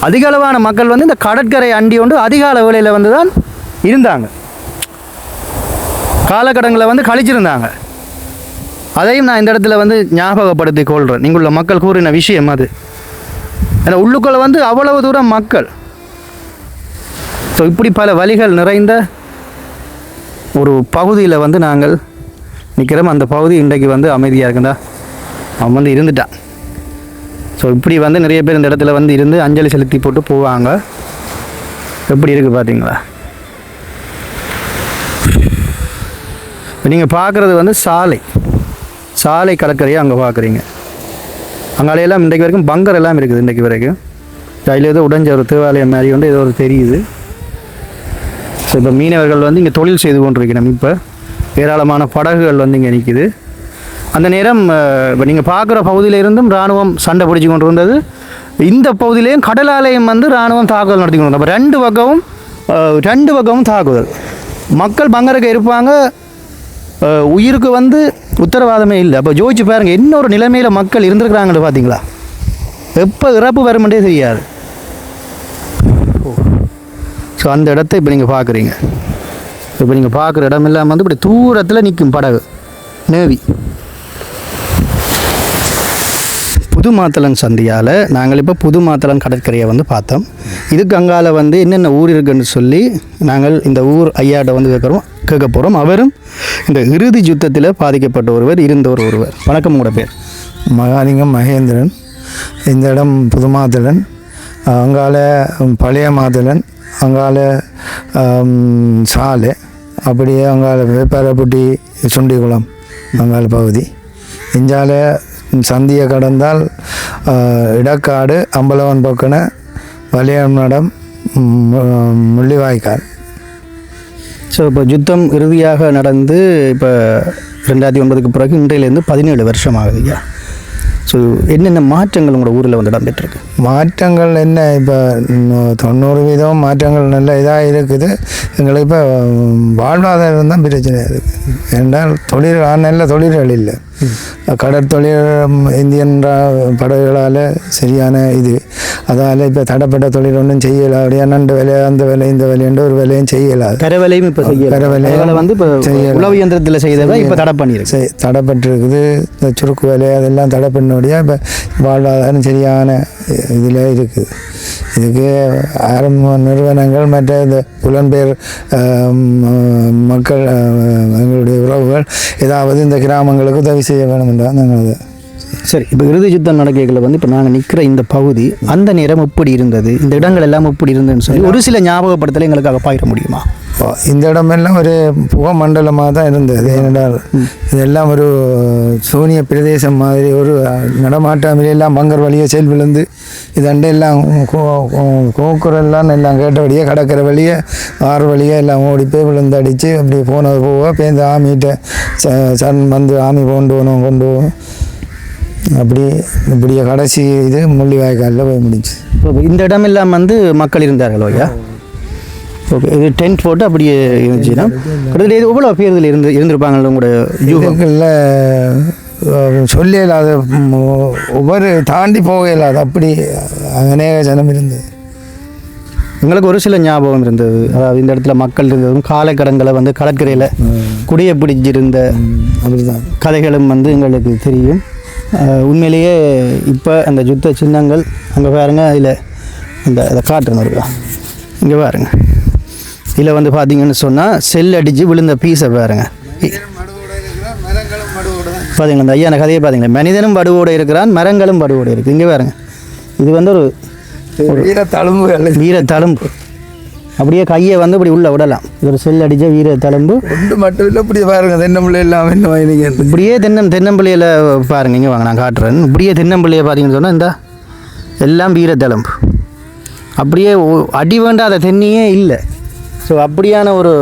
அதிக அளவான மக்கள் வந்து இந்த கடற்கரை அண்டி கொண்டு அதிகால வேளையில் வந்து தான் இருந்தாங்க, காலக்கடங்களை வந்து கழிச்சிருந்தாங்க. அதையும் நான் இந்த இடத்துல வந்து ஞாபகப்படுத்தி கொள்கிறேன். நீங்களுள்ள மக்கள் கூறின விஷயம் அது. ஏன்னா உள்ளுக்குள்ள வந்து அவ்வளவு தூரம் மக்கள். ஸோ இப்படி பல வழிகள் நிறைந்த ஒரு பகுதியில் வந்து நாங்கள் நிற்கிறோம். அந்த பகுதி இன்றைக்கு வந்து அமைதியாக இருக்குண்டா, அவன் வந்து இருந்துட்டான். ஸோ இப்படி வந்து நிறைய பேர் இந்த இடத்துல வந்து இருந்து அஞ்சலி செலுத்தி போட்டு போவாங்க. எப்படி இருக்குது பார்த்தீங்களா? இப்போ நீங்கள் பார்க்குறது வந்து சாலை கடற்கரையை அங்கே பார்க்குறீங்க. அங்காலையெல்லாம் இன்றைக்கு வரைக்கும் பங்கர் எல்லாம் இருக்குது. இன்றைக்கு வரைக்கும் அதில் ஏதோ உடைஞ்ச ஒரு தேவாலயம் மாதிரி வந்து ஏதோ ஒரு தெரியுது. ஸோ இப்போ மீனவர்கள் வந்து இங்கே தொழில் செய்து கொண்டிருக்கணும். இப்போ ஏராளமான படகுகள் வந்து இங்கே நிற்கிது. அந்த நேரம் இப்போ நீங்கள் பார்க்குற பகுதியிலிருந்தும் இராணுவம் சண்டை பிடிச்சி கொண்டு இருந்தது. இந்த பகுதியிலையும் கடலாலயம் வந்து இராணுவம் தாக்குதல் நடத்தி கொண்டு வந்தோம். அப்போ ரெண்டு பக்கமும் தாக்குதல். மக்கள் பங்கருக்கு இருப்பாங்க, உயிருக்கு வந்து உத்தரவாதமே இல்லை. அப்போ ஜோதிச்சு பாருங்கள், என்ன ஒரு நிலைமையில் மக்கள் இருந்திருக்கிறாங்கன்னு பார்த்தீங்களா? எப்போ இறப்பு வருமென்றே தெரியாது. ஸோ அந்த இடத்த இப்போ நீங்கள் பார்க்குறீங்க. இப்போ நீங்கள் பார்க்குற இடம் இல்லாமல் வந்து இப்படி தூரத்தில் நிற்கும் படகு நேவி. புது மாத்தளன் சந்தியால் நாங்கள் இப்போ புது மாத்தளன் கடற்கரையை வந்து பார்த்தோம். இதுக்கு அங்கால வந்து என்னென்ன ஊர் இருக்குன்னு சொல்லி நாங்கள் இந்த ஊர் ஐயாட்ட வந்து கேட்க போகிறோம். அவரும் இந்த இறுதி யுத்தத்தில் பாதிக்கப்பட்ட ஒருவர், ஒருவர். வணக்கம், உங்களோட பேர்? மகாலிங்கம் மகேந்திரன். இந்த இடம் புது மாத்தளன், அங்கால பழைய மாத்தளன், அங்கால சாலை, அப்படியே அங்கால வேப்பாரப்பட்டி சுண்டிக்குளம் அங்கால பகுதி. இஞ்சால சந்தியை கடந்தால் இடக்காடு, அம்பலவன் பக்கன, வலியம் நடம், முள்ளிவாய்க்கால். ஸோ இப்போ யுத்தம் இறுதியாக நடந்து இப்போ 2009க்கு பிறகு இன்றையிலேருந்து 17 வருஷம் ஆகுது ஐயா. ஸோ என்னென்ன மாற்றங்கள் உங்களோட ஊரில் வந்து இடம்பெற்றிருக்கு? மாற்றங்கள் என்ன, இப்போ 90% மாற்றங்கள் நல்ல இதாக இருக்குது. எங்களுக்கு இப்போ வாழ்வாதாரம் தான் பிரச்சனை இருக்குது. ஏன்னால் நல்ல தொழில்கள் இல்லை. கடற்தொழில் இந்தியன் படகுகளால் சரியான இது, அதால் இப்போ தடைப்பட்ட தொழில் ஒன்றும் செய்யலை. அப்படியே நண்டு வேலை, அந்த வேலை, இந்த வேலைன்ற ஒரு வேலையும் செய்யலாது. கரவேலையும் இப்போ கரவேலையை வந்து இப்போ உழவு இயந்திரத்தில் செய்ததை இப்போ தடை பண்ணியிருக்கு, தடைப்பட்டிருக்குது. இந்த சுருக்கு வேலை அதெல்லாம் தடை பண்ணபடியாக இப்போ வாழ்வாதாரம் சரியான இதில் இருக்குது. இதுக்கு ஆரம்ப நிறுவனங்கள் மற்ற இந்த புலம்பெயர் மக்கள் எங்களுடைய உறவுகள் ஏதாவது இந்த கிராமங்களுக்கு உதவி செய்ய வேண்டும் என்றால் நாங்கள் அதை சரி, இப்போ இறுதி யுத்தம் நடக்கைகளை வந்து இப்போ நாங்கள் நிற்கிற இந்த பகுதி அந்த நேரம் எப்படி இருந்தது, இந்த இடங்கள் எல்லாம் எப்படி இருந்ததுன்னு சொல்லி ஒரு சில ஞாபகப்படுத்தலை எங்களுக்காக பகிர முடியுமா? இந்த இடமெல்லாம் ஒரு புகமண்டலமாக தான் இருந்தது. ஏனென்றால் இதெல்லாம் ஒரு சூனிய பிரதேசம் மாதிரி, ஒரு நடமாட்டாமலாம் பங்கர் வழியை செல் விழுந்து இதண்டை எல்லாம் கோக்குரெல்லாம் எல்லாம் கேட்டபடியே கடற்கரை வழியே ஆறு வழியே எல்லாம் ஓடி போய் விழுந்து அடித்து அப்படி போனது போக பேருந்து ஆமிகிட்ட சன் வந்து ஆமி கொண்டு போவோம் இப்படியே கடைசி இது முள்ளிவாய்க்காலில் போய் முடிச்சு. இப்போ இந்த இடமெல்லாம் வந்து மக்கள் இருந்தார்களோ ஐயா? ஓகே, இது டென்ட் போட்டு அப்படியே இருந்துச்சுன்னா கிட்டத்தட்ட எவ்வளோ பேர் இதில் இருந்திருப்பாங்களோ உங்களோட யூகங்களில் சொல்ல இல்லாத ஒவ்வொரு தாண்டி போக இல்லாத அப்படி அநேக ஜனம் இருந்தது. எங்களுக்கு ஒரு சில ஞாபகம் இருந்தது. அதாவது இந்த இடத்துல மக்கள் இருந்ததும் காலக்கடங்களை வந்து கடற்கரையில் குடிய பிடிச்சிருந்த அப்படிதான் கதைகளும் வந்து எங்களுக்கு தெரியும். உண்மையிலேயே இப்போ அந்த யுத்த சின்னங்கள் அங்கே பாருங்க, அதில் இதை காட்டுறேன் இருக்கா, இங்கே பாருங்க. இதில் வந்து பார்த்தீங்கன்னு சொன்னால் செல் அடித்து விழுந்த பீஸை பாருங்க. பார்த்தீங்களா அந்த ஐயான கதையை பார்த்தீங்களா, மனிதனும் படுவோடு இருக்கிறான், மரங்களும் படுவோடு இருக்குது. இங்கே பாருங்க, இது வந்து ஒரு வீரத்தழும்பு. அப்படியே கையை வந்து இப்படி உள்ள விடலாம். இது ஒரு செல் அடித்த வீரத்தழும்பு. ஒன்று மட்டும் இல்லை, இப்படி பாருங்க தென்னம்பிள்ளை எல்லாம் என்ன வாங்கினீங்க. இப்படியே தென்னம்பிள்ளையில் பாருங்க, இங்கே வாங்க நான் காட்டுறேன். இப்படியே தென்னம்பிள்ளையை பார்த்தீங்கன்னு சொன்னால் இந்த எல்லாம் வீரத்தழும்பு. அப்படியே அடி வேண்டாத தென்னியே இல்லை. ஸோ அப்படியான ஒரு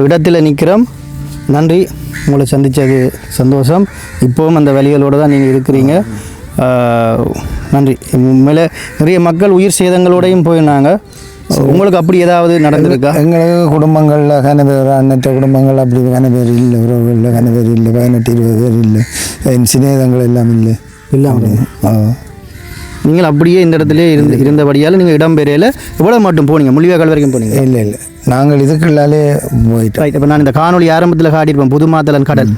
இடத்துல நிற்கிறோம். நன்றி, உங்களை சந்தித்தது சந்தோஷம். இப்போவும் அந்த வழிகளோடு தான் நீங்கள் இருக்கிறீங்க. நன்றி. உண்மையில நிறைய மக்கள் உயிர் சேதங்களோடையும் போயிருந்தாங்க. உங்களுக்கு அப்படி ஏதாவது நடந்திருக்கா? எங்களுக்கு குடும்பங்களில் கனவேர் அன்னற்ற குடும்பங்கள் அப்படி கனவேர் இல்லை, உறவுகளில் கனவேர் இல்லை, 18-20 பேர் இல்லை, என் சிநேதங்கள் எல்லாம் இல்லை இல்லாமல். நீங்கள் அப்படியே இந்த இடத்துல இருந்தபடியால் நீங்கள் இடம்பெறையில் எவ்வளோ மட்டும் போனீங்க? முள்ளிவாய்க்கால் வரைக்கும் போனீங்க? இல்லை, நாங்கள் இதுக்குள்ளாலே போயிட்டோம். இப்போ நான் இந்த காணொலி ஆரம்பத்தில் காட்டியிருப்போம், புதுமாத்தலன் கடல்.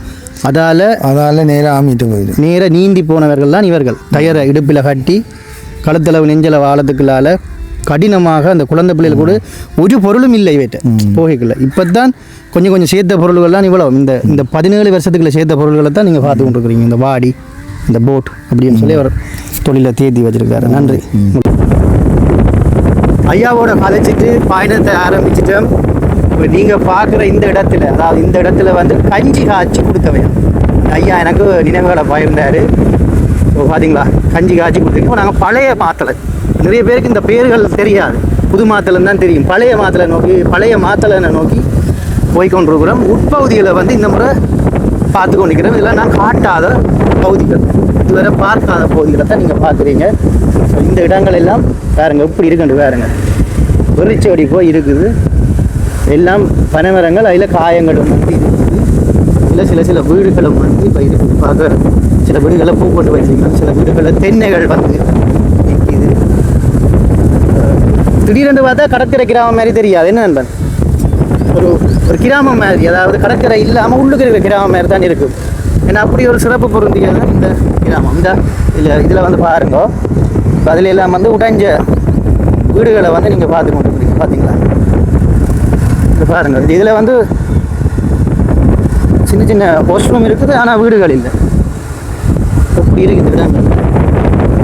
அதால் நேராக ஆமிட்டு போயிடும். நேராக நீந்தி போனவர்கள் தான் இவர்கள். டயரை இடுப்பில் கட்டி கழுத்தளவு நெஞ்சளவு ஆழத்துக்குள்ளால் கடினமாக அந்த குழந்தை பிள்ளைகள் கூட ஒரு பொருளும் இல்லை இவற்றை போகைக்குள்ள. இப்போ தான் கொஞ்சம் சேர்த்த பொருள்கள்லாம் இவ்வளோ இந்த 17 வருஷத்துக்குள்ள சேர்த்த பொருள்களை தான் நீங்கள் பார்த்து கொண்டிருக்கிறீங்க. இந்த வாடி, இந்த போட் அப்படின்னு சொல்லி அவர் தொழிலை தேதி வச்சிருக்காரு. நன்றி. ஐயாவோட கதைச்சிட்டு பயணத்தை ஆரம்பிச்சிட்டோம். இப்போ நீங்கள் பார்க்குற இந்த இடத்துல, அதாவது இந்த இடத்துல வந்து கஞ்சி காய்ச்சி கொடுத்தவையா ஐயா எனக்கு நினைவுகளை பகிர்ந்தார். இப்போ பார்த்தீங்களா, கஞ்சி காய்ச்சி கொடுத்துருக்கோம். இப்போ நாங்கள் பழைய மாத்தலை, நிறைய பேருக்கு இந்த பேர்கள் தெரியாது, புது மாத்தலைன்னு தான் தெரியும். பழைய மாத்தலை நோக்கி போய்கொண்டிருக்கிறோம். உட்பகுதிகளை வந்து இந்த முறை பார்த்து கொண்டிருக்கிறோம். இதெல்லாம் நான் காட்டாத பகுதிகள், இதுவரை பார்க்காத பகுதிகளை தான் நீங்கள் பார்க்குறீங்க. இந்த இடங்கள் எல்லாம் பாருங்க எப்படி இருக்குன்னு பாருங்க. வெறிச்சோடி போய் இருக்குது. எல்லாம் பனைமரங்கள், அதில் காயங்களும் வந்து இருக்குது. இல்லை சில வீடுகளும் வந்து இப்போ இருக்குது. பார்க்க சில வீடுகளை பூ போட்டு வச்சுருக்காங்க, சில வீடுகளில் தென்னைகள் வந்து நிற்கிது. திடீரென்று பார்த்தா கடற்கரை கிராமம் மாதிரி தெரியாது. என்ன நண்பன், ஒரு கிராமம் மாதிரி, அதாவது கடற்கரை இல்லாமல் உள்ளுக்கு இருக்கிற கிராமம் மாதிரி தான் இருக்குது. ஏன்னா அப்படி ஒரு சிறப்பு பொருந்தியது இந்த கிராமம். இதில் வந்து பாருங்க, அதில் எல்லாம் வந்து உடைஞ்ச வீடுகளை வந்து நீங்கள் பார்த்து கொண்டு இருக்கீங்க. பார்த்தீங்களா, இது பாருங்கள். இதில் வந்து சின்ன வாஷ்ரூம் இருக்குது, ஆனால் வீடுகள் இல்லை. அப்படி இருக்குது கிராமம்.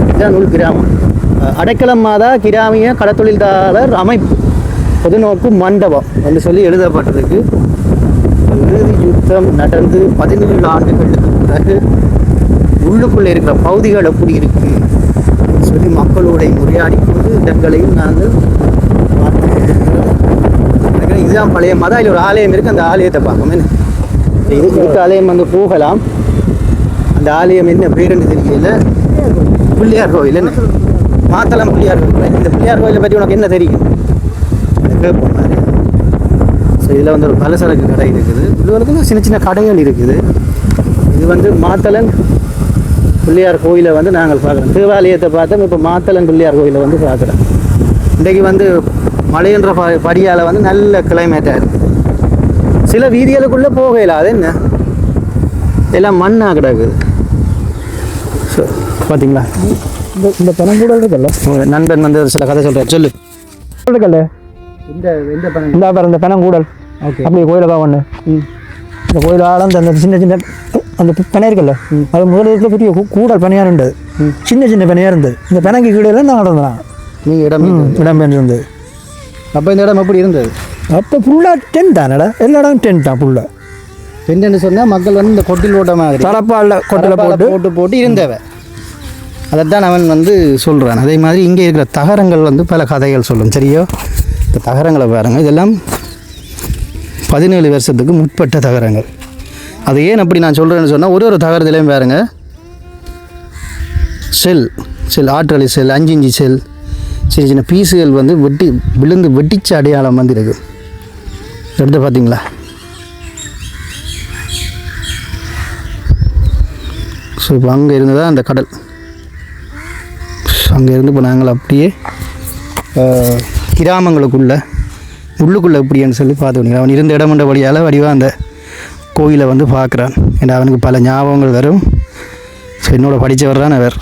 இதுதான் உள் கிராமம். அடைக்கலம் மாதா கிராமிய கடத்தொழில்தாளர் அமைப்பு பொதுநோக்கு மண்டபம் என்று சொல்லி எழுதப்பட்டிருக்கு. இறுதி யுத்தம் நடந்து 17 ஆண்டுகளுக்கு பிறகு உள்ளுக்குள்ளே இருக்கிற பகுதிகள் எப்படி இருக்கு சொல்லி மக்களோட உரையாடி கொண்டு இடங்களையும் நாங்கள் பார்த்து, இதுதான் பழைய மதம். அதில் ஒரு ஆலயம் இருக்குது, அந்த ஆலயத்தை பார்க்கணும். இதுக்கு ஆலயம் வந்து போகலாம். அந்த ஆலயம் என்ன பேருன்னு தெரியல. பிள்ளையார் கோவில், என்ன மாத்தளம் பிள்ளையார் கோவில். இந்த பிள்ளையார் கோயிலை பற்றி உனக்கு என்ன தெரியும்? கேட்போம் மாதிரி. ஸோ இதில் வந்து ஒரு பலசரக்கு கடை இருக்குது. உள்ளுவரத்தில் சின்ன கடைகள் இருக்குது. இது வந்து மாத்தளன் பிள்ளையார் கோயிலை வந்து நாங்கள் பார்க்குறோம். தேவாலயத்தை பார்த்தோம், இப்போ மாத்தளன் பிள்ளையார் கோயிலை வந்து பார்க்குறோம். இன்றைக்கு வந்து மழைன்ற படியால் வந்து நல்ல கிளைமேட்டாக இருக்குது. சில வீதிகளுக்குள்ளே போகல, அது என்ன எல்லாம் மண்ணாக கிடக்குது. ஸோ பார்த்தீங்களா, இந்த பணம் கூட இருக்குல்ல. நண்பன் வந்து சில கதை சொல்கிறேன், சொல்லு இருக்கல்ல. இந்த பணம் இந்த பணம் கூடல். ஓகே, அப்படி கோயிலுக்கா ஒன்று. இந்த கோயில் ஆழம் சின்ன அந்த பனை இருக்குல்ல அது முதல் இடத்துல பெரிய கூடல் பனையாக இருந்தது சின்ன சின்ன பனையாக இருந்தது இந்த பனைக்கு கீழே நான் நடந்தேன் நீங்கள் இடம் இருந்தது அப்போ இந்த இடம் எப்படி இருந்தது? அப்போ ஃபுல்லாக டென்ட் தானடா எல்லா இடம் டென்ட் தான் ஃபுல்லாக என்னென்னு சொன்னால் மக்கள் வந்து இந்த கொட்டில் ஓட்ட மாதிரி தலப்பாலில் கொட்டில் போட்டு இருந்தவ அதைத்தான் அவன் வந்து சொல்கிறான். அதே மாதிரி இங்கே இருக்கிற தகரங்கள் வந்து பல கதைகள் சொல்லும். சரியோ, இந்த தகரங்களை பாருங்கள், இதெல்லாம் 17 வருஷத்துக்கு முற்பட்ட தகரங்கள். அது ஏன் அப்படி நான் சொல்கிறேன்னு சொன்னால் ஒரு தகரத்துலேயும் பாருங்கள் செல் ஆற்றலி செல் 5 இன்ச்சு செல் சின்ன சின்ன பீஸுகள் வந்து விழுந்து வெட்டிச்ச அடையாளம் வந்து இருக்குது. எடுத்து பார்த்தீங்களா? ஸோ இப்போ அங்கே இருந்ததா அந்த கடல், அங்கே இருந்து இப்போ நாங்கள் அப்படியே கிராமங்களுக்குள்ளே உள்ளுக்குள்ளே எப்படின்னு சொல்லி பார்த்துக்கிட்டீங்க. அவன் இருந்த இடமண்ட வழியால் வடிவாக அந்த கோயிலை வந்து பார்க்குறான். ஏன்னா அவனுக்கு பல ஞாபகங்கள் வரும். ஸோ என்னோட படித்தவர் தான் அவர்.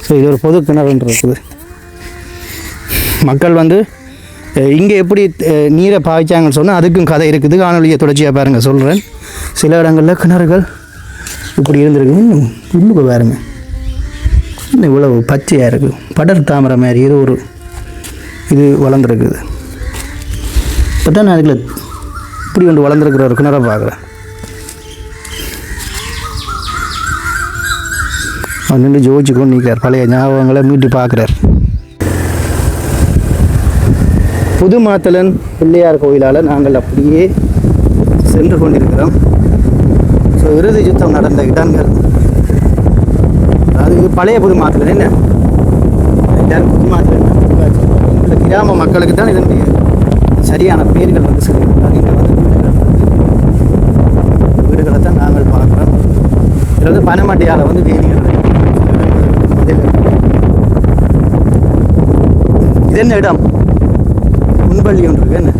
ஸோ இது ஒரு பொது கிணறுன்னு இருக்குது. மக்கள் வந்து இங்கே எப்படி நீரை பாய்ச்சாங்கன்னு சொன்னால் அதுக்கும் கதை இருக்குது. காணொலியை தொடர்ச்சியாக பாருங்கள், சொல்கிறேன். சில இடங்களில் கிணறுகள் இப்படி இருந்திருக்கு. உள்ளுக்கு பாருங்க, இன்னும் இவ்வளவு பச்சையாக இருக்குது. படர் தாமரை மாதிரி இது வளர்ந்துருக்குது. இப்போ தான் நான் அதுக்குள்ள இப்படி ஒன்று வளர்ந்துருக்கிற ஒரு கிணறை பார்க்குறேன். அவர் நின்று ஜோதிச்சு கொண்டு நிற்கிறார், பழைய ஞாபகங்களை மீட்டு பார்க்குறார். புது மாத்தலன் பிள்ளையார் கோயிலால் நாங்கள் அப்படியே சென்று கொண்டிருக்கிறோம். ஸோ இறுதி யுத்தம் நடந்த இடங்கள், அதாவது இது பழைய புது மாத்தலன். என்ன எல்லாரும் புது மாத்தலன் இந்த கிராம மக்களுக்கு தான் இதனுடைய சரியான பேர்கள் வந்து சொல்லியிருக்கிறார். இங்கே வந்து வீடுகளை தான் நாங்கள் பார்க்குறோம். இதில் வந்து பனைமட்டையால் வந்து வேலிகள். இது என்ன இடம்? முன்பள்ளி ஒன்று இருக்கு. என்ன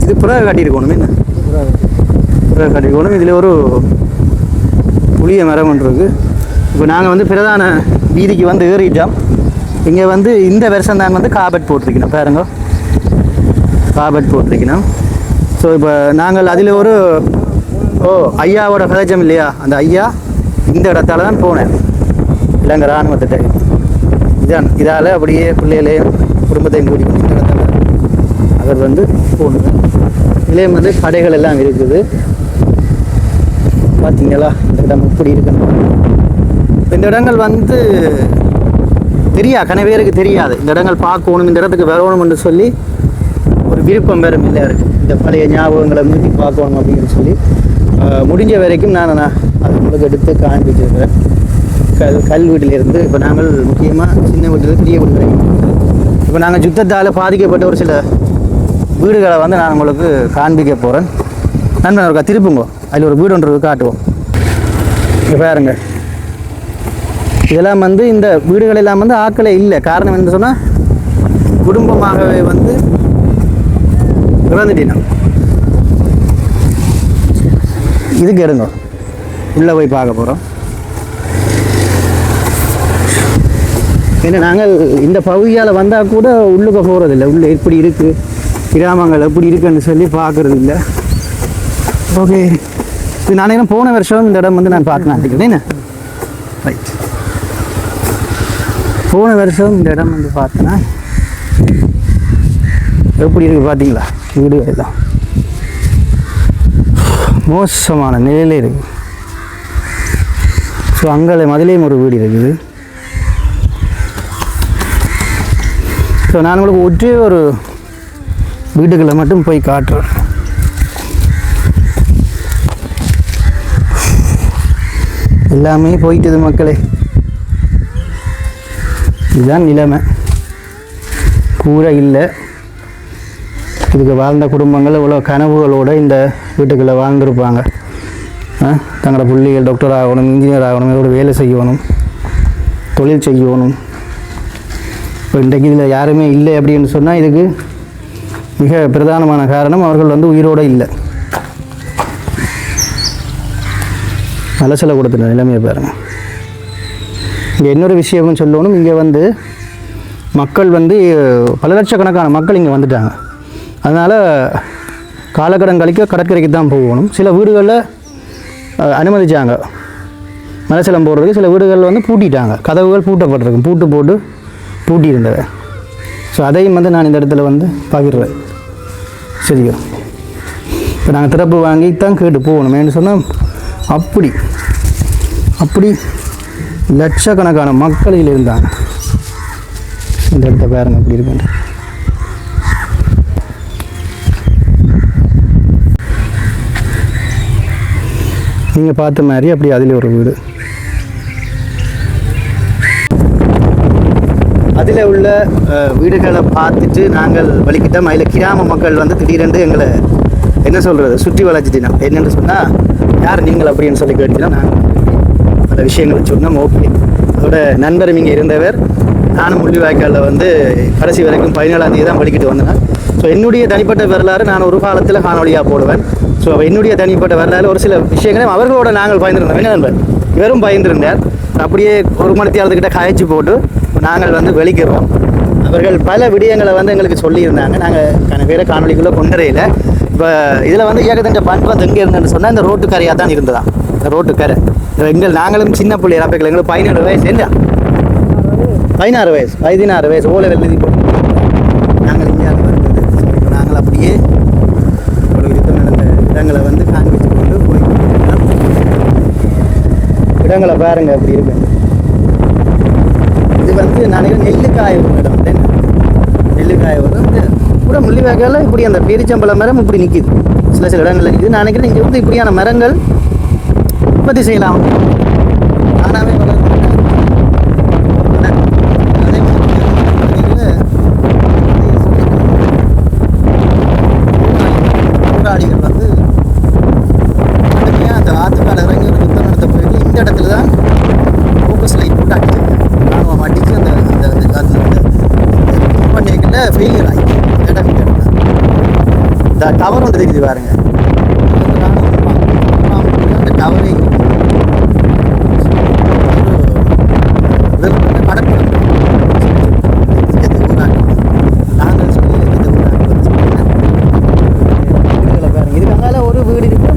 இது? புறவை காட்டியிருக்கணும். என்ன புறவை காட்டியிருக்கணும். இதில் ஒரு புளிய மரம் ஒன்று இருக்குது. இப்போ நாங்கள் வந்து பிரதான வீதிக்கு வந்து ஏறிட்டோம். இங்கே வந்து இந்த வருஷம் தான் வந்து காபட் போட்டிருக்கணும். பாருங்க, காபட் போட்டிருக்கணும். ஸோ இப்போ நாங்கள் அதில் ஒரு ஐயாவோட கதைச்சம் இல்லையா, அந்த ஐயா இந்த இடத்தால தான் போனேன். இலங்கை இராணுவத்திட்ட இதால் அப்படியே பிள்ளைகளையும் குடும்பத்தையும் கூட்டிக்கொண்டு இந்த இடத்துல அவர் வந்து போனது. இதுலேயும் வந்து கடைகள் எல்லாம் இருக்குது. பார்த்தீங்களா இந்த இடம் இப்படி இருக்குன்னு. இந்த இடங்கள் வந்து கன பேருக்கு தெரியாது. இந்த இடங்கள் பார்க்கணும், இந்த இடத்துக்கு வரணும்னு சொல்லி ஒரு விருப்பம் வேறும் இல்லை இருக்குது. இந்த பழைய ஞாபகங்களை மீட்டி பார்க்கணும் அப்படின்னு சொல்லி முடிஞ்ச வரைக்கும் நான் அது உங்களுக்கு எடுத்து காண்பிச்சிருக்கிறேன். கல் வீட்டிலிருந்து இப்போ நாங்கள் முக்கியமாக சின்ன வீட்டில் பெரிய வீடு வரைக்கும் இப்போ நாங்கள் யுத்தத்தால் பாதிக்கப்பட்ட ஒரு சில வீடுகளை வந்து நான் உங்களுக்கு காண்பிக்க போகிறேன். நண்பன் இருக்கா திருப்புங்கோ, அதில் ஒரு வீடு ஒன்று காட்டுவோம். இங்கே பாருங்க, இதெல்லாம் வந்து இந்த வீடுகள் எல்லாம் வந்து ஆட்களே இல்லை. காரணம் என்ன சொன்னால் குடும்பமாகவே வந்து இறந்துட்டேன். இதுக்கு இருங்க, உள்ளே போய் பார்க்க போகிறோம். ஏன்னா நாங்கள் இந்த பகுதியால் வந்தால் கூட உள்ளுக்க போகிறதில்ல. உள்ளே எப்படி இருக்குது, கிராமங்கள் எப்படி இருக்குன்னு சொல்லி பார்க்குறது இல்லை. ஓகே, இது நானே போன வருஷம் இந்த இடம் வந்து நான் பார்க்கணும். என்ன ரைட், போன வருஷம் இந்த இடம் வந்து பார்த்தேன்னா எப்படி இருக்குது பார்த்தீங்களா? வீடு எல்லாம் மோசமான நிலையிலே இருக்குது. ஸோ அங்கே மதிலேயும் ஒரு வீடு இருக்குது. ஸோ நான் உங்களுக்கு ஒற்றே ஒரு வீடுகளை மட்டும் போய் காட்டுறேன். எல்லாமே போயிட்டுது மக்களே. இதுதான் நிலைமை. கூரை இல்லை. இதுக்கு வாழ்ந்த குடும்பங்கள் இவ்வளோ கனவுகளோடு இந்த வீட்டுக்குள்ளே வாழ்ந்துருப்பாங்க. தங்களோட பிள்ளைகள் டாக்டர் ஆகணும், இன்ஜினியர் ஆகணும், இதோட வேலை செய்யணும், தொழில் செய்யணும். இப்போ இன்றைக்கு இதில் யாருமே இல்லை அப்படின்னு சொன்னால் இதுக்கு மிக பிரதானமான காரணம் அவர்கள் வந்து உயிரோடு இல்லை. அலசலை கொடுத்துட்ட நிலைமையை பாருங்கள். இங்கே இன்னொரு விஷயம்னு சொல்லணும், இங்கே வந்து மக்கள் வந்து பல லட்சக்கணக்கான மக்கள் இங்கே வந்துட்டாங்க. அதனால் காலக்கடன் கழிக்க கடற்கரைக்கு தான் போகணும். சில வீடுகளில் அனுமதிச்சாங்க மலைச்சலம் போடுறதுக்கு, சில வீடுகளில் வந்து பூட்டிட்டாங்க, கதவுகள் பூட்டப்பட்டிருக்கும், போட்டு பூட்டி இருந்தவை. ஸோ அதையும் வந்து நான் இந்த இடத்துல வந்து பகிர்றேன். சரியா, இப்போ நாங்கள் திறப்பு வாங்கி தான் கேட்டு போகணும். ஏன்னு சொன்னால் அப்படி லட்சக்கணக்கான மக்கள் இதில் இருந்தாங்க. இந்த இடத்த பாருங்க அப்படி இருக்கு. நீங்கள் பார்த்த மாதிரி அப்படி அதில் ஒரு வீடு, அதில் உள்ள வீடுகளை பார்த்துட்டு நாங்கள் வலிக்கிட்டோம். அதில் கிராம மக்கள் வந்து திடீரென்று எங்களை என்ன சொல்கிறது சுற்றி வளைச்சிட்டினா, என்னென்னு சொன்னால் யார் நீங்கள் அப்படின்னு சொல்லி கேட்டுச்சுன்னா நாங்கள் பல விஷயங்களை சொன்னோம். ஓகே, அதோட நண்பர் இங்கே இருந்தவர், நானும் முள்ளிவாய்க்காலில் வந்து கடைசி வரைக்கும் 17ஆம் தேதி தான் வலிக்கிட்டு வந்தேன். ஸோ என்னுடைய தனிப்பட்ட வரலாறு நான் ஒரு காலத்தில் காணொலியாக போடுவேன். ஸோ என்னுடைய தனிப்பட்ட வரலாறு ஒரு சில விஷயங்களையும் அவர்களோட நாங்கள் பயந்துருந்தோம். என்ன நண்பர் இவரும் பயந்துருந்தார். அப்படியே ஒரு மணித்தியாலத்துக்கிட்ட காய்ச்சி போட்டு நாங்கள் வந்து வெளிக்கிறோம். அவர்கள் பல விடயங்களை வந்து எங்களுக்கு சொல்லியிருந்தாங்க. நாங்கள் வேறு காணொலிக்குள்ளே கொண்டறையில் இப்போ இதில் வந்து ஏகதண்ட பண்ட் வந்து எங்கே இருந்தேன்னு சொன்னால் இந்த ரோட்டு கரையாக தான் இருந்ததான். இந்த ரோட்டு கரை நாங்களும் சின்ன பிள்ளைகள் அப்போ எங்களுக்கு 17 வயசு என்ன 16 வயசு ஓலை எழுதி போட்டு நாங்கள் இங்கே வந்தது. இப்போ நாங்கள் அப்படியே ஒரு யுத்தம் நடந்த இடங்களை வந்து காண்பிச்சு கொண்டு போய் இடங்களை பாருங்க அப்படி இருக்கு. இது வந்து நினைக்கிறேன் நெல்லுக்காய ஒரு இடம், நெல்லுக்காய ஒரு கூட முள்ளிவாய்க்கால இப்படி அந்த பேரிச்சம்பள மரம் இப்படி நிற்கிது, சில இடங்கள்ல நிற்கிது. நான் நினைக்கிறேன் இங்கே வந்து இப்படியான மரங்கள் உற்பத்தி செய்யலாம். ஆனாவே போராளிகள் வந்து அந்த ஆத்துக்கால இறங்கி ஒரு யுத்தம் நடத்த போயிட்டு இந்த இடத்துல தான் ஃபோக்கஸ் லைட் போட்டு அடிச்சிருக்காங்க. ராணுவம் அடித்து அந்த பண்ணிக்கல ஃபெயிலியர் ஆகி இடம் இந்த டவர் வந்து தெரியுது பாருங்க. அந்த டவரை கடற்படை நாங்கள் சொல்லி பாருங்க. இதுக்காக ஒரு வீடு இருக்கு.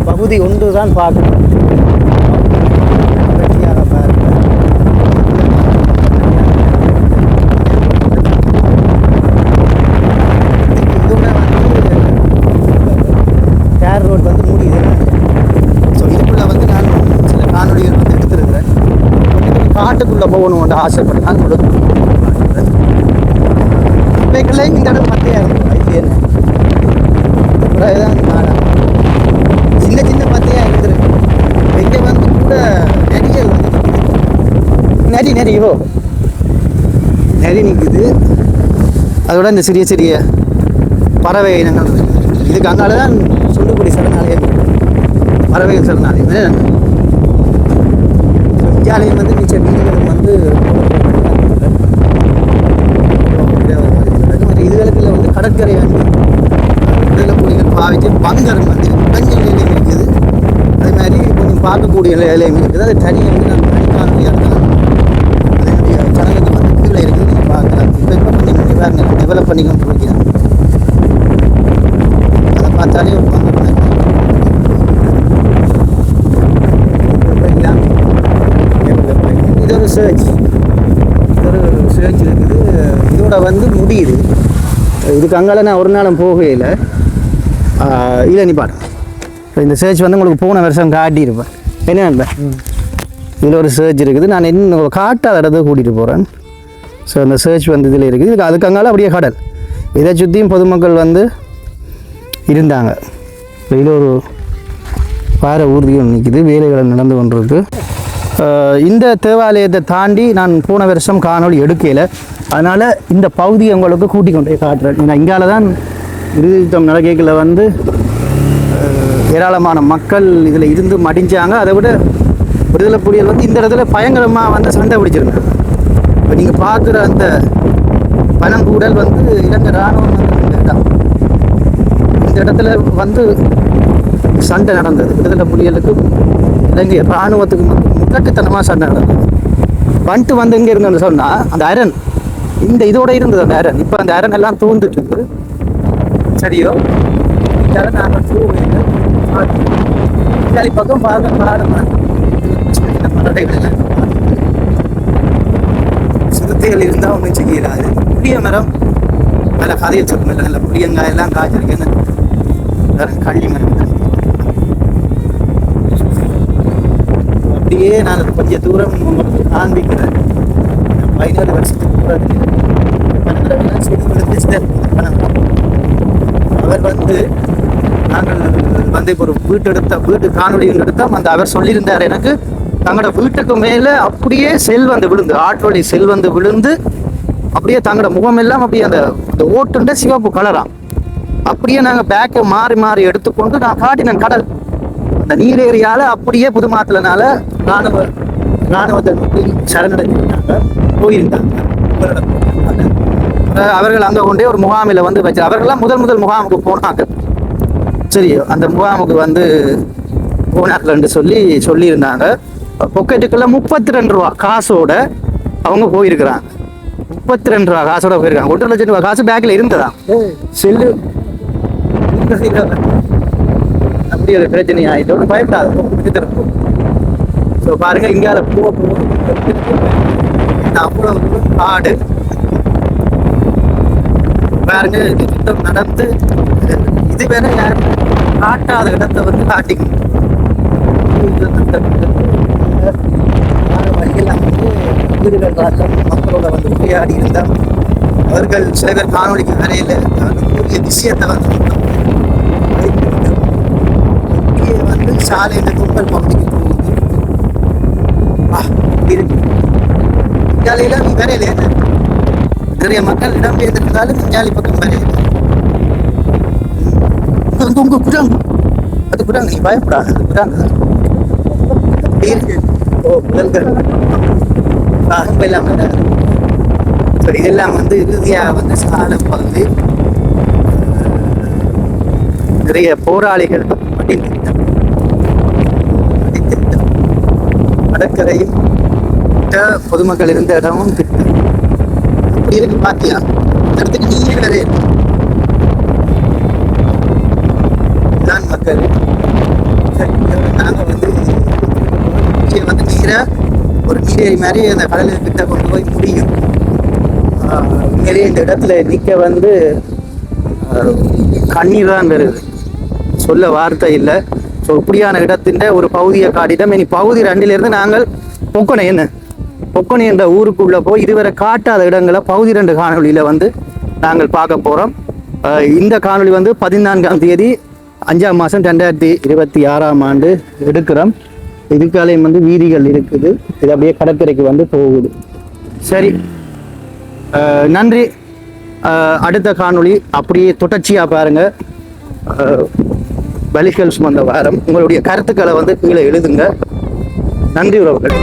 பகுதி ஒன்று தான் பார்க்கணும். வெற்றியாக பாருங்க. இதோட வந்து கேர் ரோட் வந்து மூடிது. ஸோ இதுக்குள்ளே வந்து நான் சில காணொலிகள் வந்து எடுத்துருக்கிறேன். காட்டுக்குள்ளே போகணும்னு ஆசைப்பட்டு நான் கொடுக்குறேன். இந்த இடம் பத்தையாக இருக்கும். இது என்ன சின்ன சின்ன பத்தையாக இருந்துருக்கு. இங்கே வந்து கூட நெறிகள் வந்து நெறி நிற்குது. அதோட இந்த சிறிய சிறிய பறவை இனங்கள் இதுக்கு அங்கால தான் சொல்லுக்குடி சரணாலயம், பறவைகள் சரணாலயம். இந்தியாலயம் வந்து மிச்ச மீன்களும் வந்து இதுகளுக்குள்ள வந்து கடற்கரை வந்து விடுதலைப்புலிகள் பாவிச்சு பங்கரம் வந்து இடங்கள் நிலையம் இருக்குது. அதே மாதிரி கொஞ்சம் பார்க்கக்கூடிய நிலையம் இருக்குது. அது தனியாக வந்து நான் தனிக்கான இடத்துல அதனுடைய ஜனங்களுக்கு வந்து கீழே இருக்குது. நீங்கள் பார்க்கலாம். இப்போ கொஞ்சம் பாருங்க டெவலப் பண்ணிக்கொண்டு இருக்கிறேன். அதை பார்த்தாலே இது ஒரு சர்ச் இருக்குது. இதோட வந்து முடியுது. இதுக்கு அங்கால நான் ஒரு நாளும் போகவே இல்லை. இல்லை நீ பாரு, இந்த சர்ச் வந்து உங்களுக்கு போன வருஷம் காட்டியிருப்பேன். என்ன நண்பன் இதில் ஒரு சர்ச் இருக்குது. நான் இன்னும் காட்டாத இடத்துக்கு கூட்டிகிட்டு போகிறேன். ஸோ அந்த சர்ச் வந்து இதில் இருக்குது. இதுக்கு அதுக்கு அங்கால அப்படியே கடல். இதை சுற்றியும் பொதுமக்கள் வந்து இருந்தாங்க. இதில் ஒரு பாறை ஊர்தியும் நிற்கிது, வேலைகள் நடந்து கொண்டிருக்கு. இந்த தேவாலயத்தை தாண்டி நான் போன வருஷம் காணொலி எடுக்கலை. அதனால் இந்த பகுதியை உங்களுக்கு கூட்டிக் கொண்டே காட்டுறேன். ஏன்னா இங்கால தான் இறுதித்தம் நடக்கைகளை வந்து ஏராளமான மக்கள் இதில் இருந்து மடிஞ்சாங்க. அதை விட விடுதலை புலிகள் வந்து இந்த இடத்துல பயங்கரமாக வந்து சண்டை பிடிச்சிருந்தாங்க. இப்போ நீங்கள் பார்க்குற அந்த பனங்கூடல் வந்து இலங்கை இராணுவம் வந்து இந்த இடத்துல வந்து சண்டை நடந்தது. விடுதலை புலிகளுக்கும் இலங்கை இராணுவத்துக்கும் வந்து முரட்டுத்தனமாக சண்டை நடந்தது. வந்துட்டு வந்து எங்கே இருந்தோன்னு சொன்னால் அந்த அரண் இந்த இதோட இருந்தது அந்த அரண். இப்போ அந்த அரண் எல்லாம் தூந்துட்டு இருக்குது. சரியோ இதெல்லாம் நாங்கள் சரி பக்கம் சிறுத்தைகள் இருந்தால் ஒன்றும் செய்யலாது. புளிய மரம் நல்ல கதையை சொல்லல, நல்ல புளியங்காய் எல்லாம் காய்ச்சிருக்கேன்னு கள்ளி மரம் அப்படியே நான் கொஞ்சம் தூரம் உங்களுக்கு காண்பிக்கிறேன். 17 வருஷத்துக்கு அவர் வந்து நாங்கள் வந்து இப்போ ஒரு வீட்டு காணொலி எடுத்தோம். அந்த அவர் சொல்லியிருந்தார் எனக்கு தங்களோட வீட்டுக்கு மேலே அப்படியே செல் வந்து விழுந்து ஆற்றோடைய செல் வந்து விழுந்து அப்படியே தங்களோட முகம் எல்லாம் அப்படியே அந்த ஓட்டுண்ட சிவப்பு கலராம். அப்படியே நாங்கள் பேக்கை மாறி மாறி எடுத்துக்கொண்டு நான் காட்டினேன் கடல் அந்த நீர் ஏரியால அப்படியே புதுமாத்திலனால ராணுவத்தை சரணடைஞ்சிருந்தாங்க போயிருந்தாங்க. அவர்கள் அங்கே கொண்டே ஒரு முகாமில் வந்து வச்சு அவர்கள்லாம் முதல் முகாமுக்கு போனாங்க. சரி அந்த முகாமுக்கு வந்து போனார்கள்னு சொல்லியிருந்தாங்க. பொக்கெட்டுக்குள்ள 32 ரூபா காசோட அவங்க போயிருக்கிறாங்க. 32 ரூபா காசோட போயிருக்காங்க. 1.5 லட்சம் ரூபா காசு பேக்கில் இருந்ததா செல்லு அப்படி ஒரு பிரச்சனை ஆகிட்டோம். பயப்படாது. ஸோ பாருங்க இங்கால அவ்வளோ காடு பாருங்க. யுத்தம் நடந்து இது வேற யாரும் காட்டாத இடத்தை வந்து காட்டிக்கணும். வழியெல்லாம் வந்து வீடுகள் பார்த்தோம். மக்களோட வந்து உரையாடி இருந்தால் அவர்கள் சில பேர் காணொலிக்கு வரையில் கூடிய விஷயத்தை வந்து வந்து சாலையில் கும்பல் பகுதிக்கு போகுது. இந்தியாவில நீ வரையில நிறைய மக்கள் இடம்பெயர்ந்திருந்தாலும் இந்தியாவி பக்கம் வரையில உங்க குராங்க அது குராங்க. நீ பயப்படாது, அது குராங்க. புதல்கள் எல்லாம் இதெல்லாம் வந்து இறுதியாக வந்து சாலை பகுதி நிறைய போராளிகள் கடற்கரையும் பொதுமக்கள் இருந்த இடமும் இருக்கு. பாத்தியா இடத்துக்கு நீர் நிறைய தான் மக்கள். நாங்கள் வந்து நீரை ஒரு நீரேரி மாதிரி அந்த கடலுக்கு கிட்ட கொண்டு போய் முடியும். உண்மையிலேயே இந்த இடத்துல நிற்க வந்து கண்ணீர் தான் வருது, சொல்ல வார்த்தை இல்லை. ஸோ இப்படியான இடத்தின் ஒரு பகுதியை காட்டிட்டோம். இனி பகுதி 2 நாங்கள் பொக்கனை என்ற ஊருக்குள்ளே போய் இதுவரை காட்டாத இடங்களை பகுதி 2 காணொலியில் வந்து நாங்கள் பார்க்க போகிறோம். இந்த காணொலி வந்து 14ஆம் தேதி 5ஆம் மாதம் 2026ஆம் ஆண்டு எடுக்கிறோம். இதுக்காலையும் வந்து வீதிகள் இருக்குது. இது அப்படியே கடற்கரைக்கு வந்து போகுது. சரி, நன்றி. அடுத்த காணொளி அப்படியே தொடர்ச்சியாக பாருங்கள். வலிகள் சுமந்த வாரம் உங்களுடைய கருத்துக்களை வந்து கீழே எழுதுங்க. நன்றி உறவுகள்.